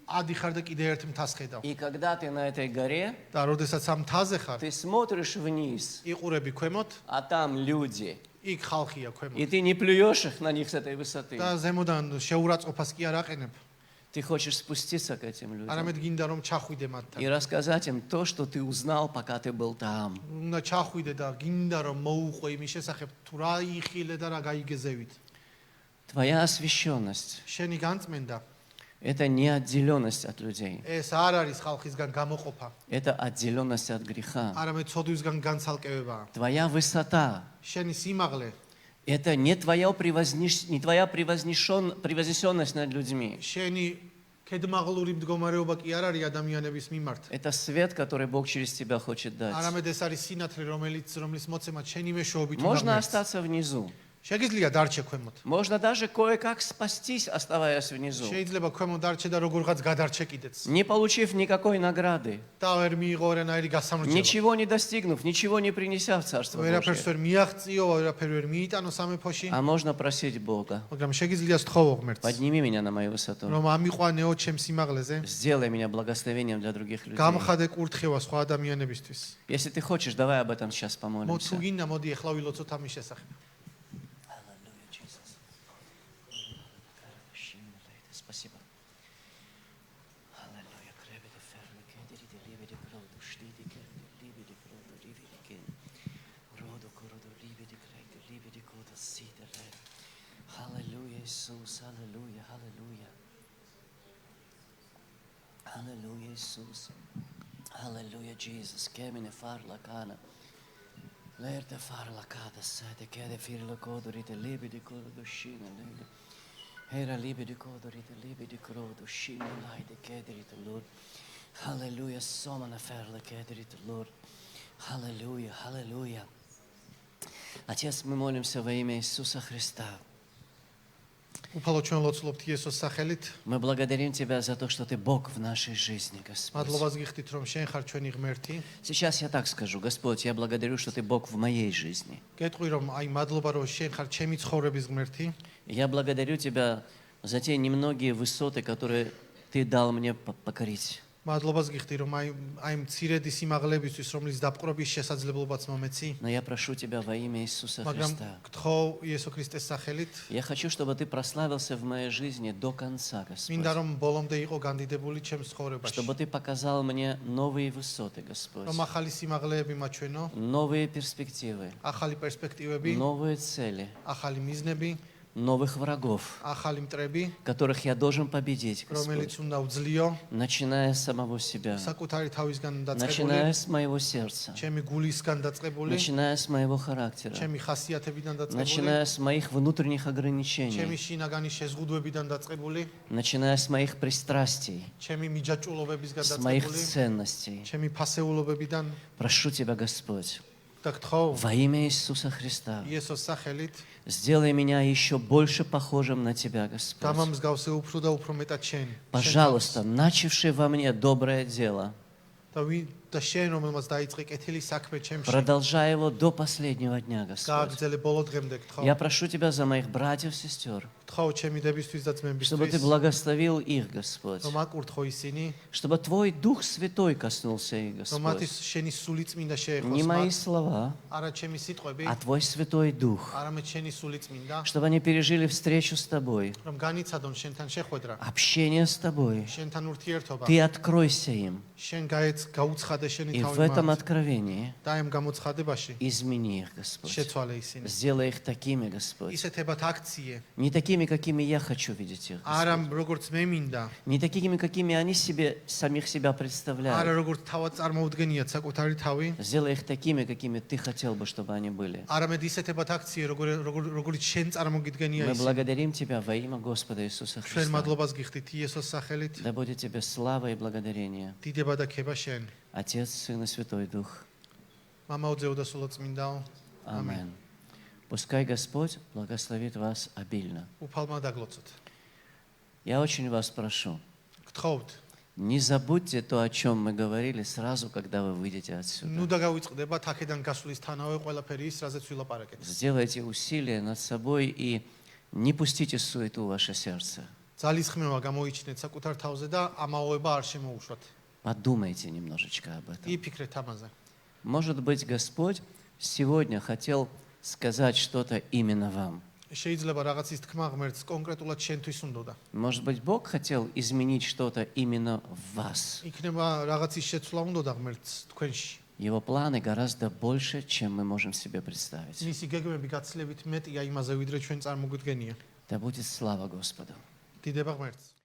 ადიხარ და კიდე ერთ მთას ხედავ. И когда ты на этой горе, და როდესაც ამ მთაზე ხარ, ты смотришь вниз, იყურები ქვემოთ, а там люди. იქ ხალხია И ქვემოთ. ты не плюешь их на них с этой высоты. და ზემოდან შეურაცხყოფას კი არ აყენებ. Ты хочешь спуститься к этим людям არამედ გინდა რომ ჩახვიდე მათთან. и рассказать им то, что ты узнал, пока ты был там. უნდა ჩახვიდე და გინდა რომ მოუყვე იმის შესახებ თუ რა იხილე და რა გაიგეზევით. Твоя освященность შენი განწმენდა – это не отделенность от людей. ეს არ არის ხალხისგან გამოყოფა, Это отделенность от греха. არამედ ცოდვისგან განცალკევებაა. Твоя высота შენი სიმაღლე, – это не твоя превознесенность над людьми. შენი კედმაღლური მდგომარეობა კი არ არის ადამიანების მიმართ. Это свет, который Бог через тебя хочет дать. არამედ ეს არის სინათლე, რომლის მოცემად შენი მეშვეობით Можно უნდა остаться внизу. შეგიძლია დარჩე ქვემოთ. Можно даже кое-как спастись, оставаясь внизу, შეიძლება ქვემოთ დარჩე და როგორღაც გადარჩე კიდეც. не получив никакой награды, და ვერ მიიღო არანაირი გასამრჯელო. ничего не достигнув, ничего не принеся в Царство ვერაფერს Божие. ვერ მიაღწიო, ვერაფერ ვერ მიიტანო სამეფოში, А можно просить Бога, მაგრამ შეგიძლია სთხოვო ღმერთს, подними меня на мою высоту, რომ ამიყვანეო ჩემ სიმაღლეზე, сделай меня благословением для других людей. გამხადე კურთხევა სხვა ადამიანებისთვის. Если ты хочешь, давай об этом сейчас თუ помолимся. გინდა, მოდი ახლა ვილოცოთ ამის შესახებ. Спасибо. Аллилуйя. Кребеде ферли кедери де либеде кроду штиди кеди либеде кроду ливеде кен. Роду короду либеде крейде либеде кода сидере. Аллилуйя, Иисус. Аллилуйя. Аллилуйя. Аллилуйя, Иисус. Аллилуйя, Jesus. Кемине фарла кана. Лерте фарла када саде кеде фирла коду рите либеде короду шина либеде. Era liberi kodorite, liberi krodo, shino laide kederite, Lord. Halleluja, somana ferle kederite, Lord. Halleluja, halleluja. Отец, мы молимся во имя Иисуса Христа. უფალო ჩვენ ლოცულობთ იესოს სახელით. Мы благодарим Тебя за то, что Ты Бог в нашей жизни, Господь. მადლობას გიხდით, რომ შენ ხარ ჩვენი ღმერთი. Сейчас я так скажу, Господь, я благодарю, что Ты Бог в моей жизни. გეტყვი რომ აი მადლობა რომ შენ ხარ ჩემი ცხოვრების ღმერთი. Я благодарю Тебя за те немногие высоты, которые Ты дал мне покорить. მადლობას გიხდი რომ აი მცირედი სიმაღლებისთვის რომლის დაპყრობის შესაძლებლობაც მომეცი. Но я прошу Тебя во имя Иисуса მაგრამ Христа. გთხოვ იესო ქრისტეს სახელით. Я хочу, чтобы Ты прославился в моей жизни до конца, Господь. მინდა რომ ბოლომდე იყო განდიდებული ჩემს ცხოვრებაში. Чтобы Ты показал мне новые высоты, Господь. რომ ახალი სიმაღლეები მაჩვენო, Новые перспективы, ახალი პერსპექტივები, новые цели, ახალი მიზნები, новых врагов, ახალი მტრები, которых я должен победить, რომელიც Господь. უნდა უძლიო, Начиная с самого себя, საკუთარი თავისგან დაწყებული, начиная с моего сердца, ჩემი გულისგან დაწყებული, начиная с моего характера, ჩემი ხასიათებიდან დაწყებული, начиная с моих внутренних ჩემი ограничений, შინაგანი შეზღუდვებიდან დაწყებული, начиная с моих пристрастий, ჩემი მიჯაჭულობებისგან с моих დაწყებული, ценностей. ჩემი ფასეულობებიდან Прошу Тебя, Господь, და გთხოვ во имя Иисуса Христа, იესოს სახელით сделай меня еще больше похожим на Тебя, Господь. გამამსგავსე უფრო და უფრო მეტად შენ. Пожалуйста, начавший во мне доброе дело, და შენ რომელმაც დაიწყე კეთილი საქმე ჩემში. продолжай его до последнего дня, Господь. გააგრძელე ბოლო დღემდე გთხოვ. Я прошу Тебя за моих братьев, сестер, გთხოვ ჩემი დებისთვის და чтобы Ты ძმებისთვის, благословил их, Господь, რომ აკურთხო ისინი, чтобы Твой Дух Святой коснулся их, რომ მათი Господь. შენი სული წმინდა Не შეეხოს мои მათ, слова, არა ჩემი სიტყვები, а Твой Святой Дух, არამედ შენი სული წმინდა, чтобы они пережили встречу с Тобой, რომ განიცადონ შენთან შეხვედრა, общение с Тобой. შენთან ურთიერთობა, Ты откройся им, შენ გაუცხადე შენი и в თავი этом მათ откровении და ამ გამოცხადებაში измени их, Господь. შეცვალე ისინი. Сделай их такими, Господь. ისეთებად აქციე, Не такими, такими, какими я хочу видеть их. არა როგორც მე მინდა, Не такими, какими они себе самих себя არა представляют. როგორც თავად წარმოუდგენიათ საკუთარი თავი, Сделай их такими, какими ты хотел бы, чтобы они были. არამედ ისეთებად აქციე, როგორც შენ წარმოგიდგენია Мы ისე. благодарим Тебя во имя Господа Иисуса ჩვენ Христа. მადლობას გიხდით იესოს სახელით. Да будет Тебе слава и благодарение. დიდება და ქება შენ. Отец, Сын и Святой Дух. მამაო ძეო და სულო წმინდაო. Аминь. Пускай Господь благословит вас обильно. უფალმა დაგლოცოთ. Я очень вас прошу, გთხოვთ. не забудьте то, о чем мы говорили сразу, когда вы выйдете отсюда. ნუ დაგავიწყდებათ აქედან გასვლისთანავე ყველაფერი ის, რაზეც ვილაპარაკეთ. Сделайте усилия над собой и не пустите суету в ваше сердце. ძალისხმევა გამოიჩინეთ საკუთარ თავზე და ამაოება არ შემოუშვათ. Подумайте немножечко об этом. იფიქრეთ ამაზე. Может быть, Господь сегодня хотел сказать что-то именно вам. შეიძლება რაღაცის თქმა ღმერთს კონკრეტულად შენთვის უნდოდა. Может быть, Бог хотел изменить что-то именно в вас. იქნება რაღაცის შეცვლა უნდოდა ღმერთს თქვენში. Его планы гораздо больше, чем мы можем себе представить. მისი გეგმები გაცილებით მეტია იმაზე, ვიდრე ჩვენ წარმოგვიდგენია. Да будет слава Господу. დიდება ღმერთს.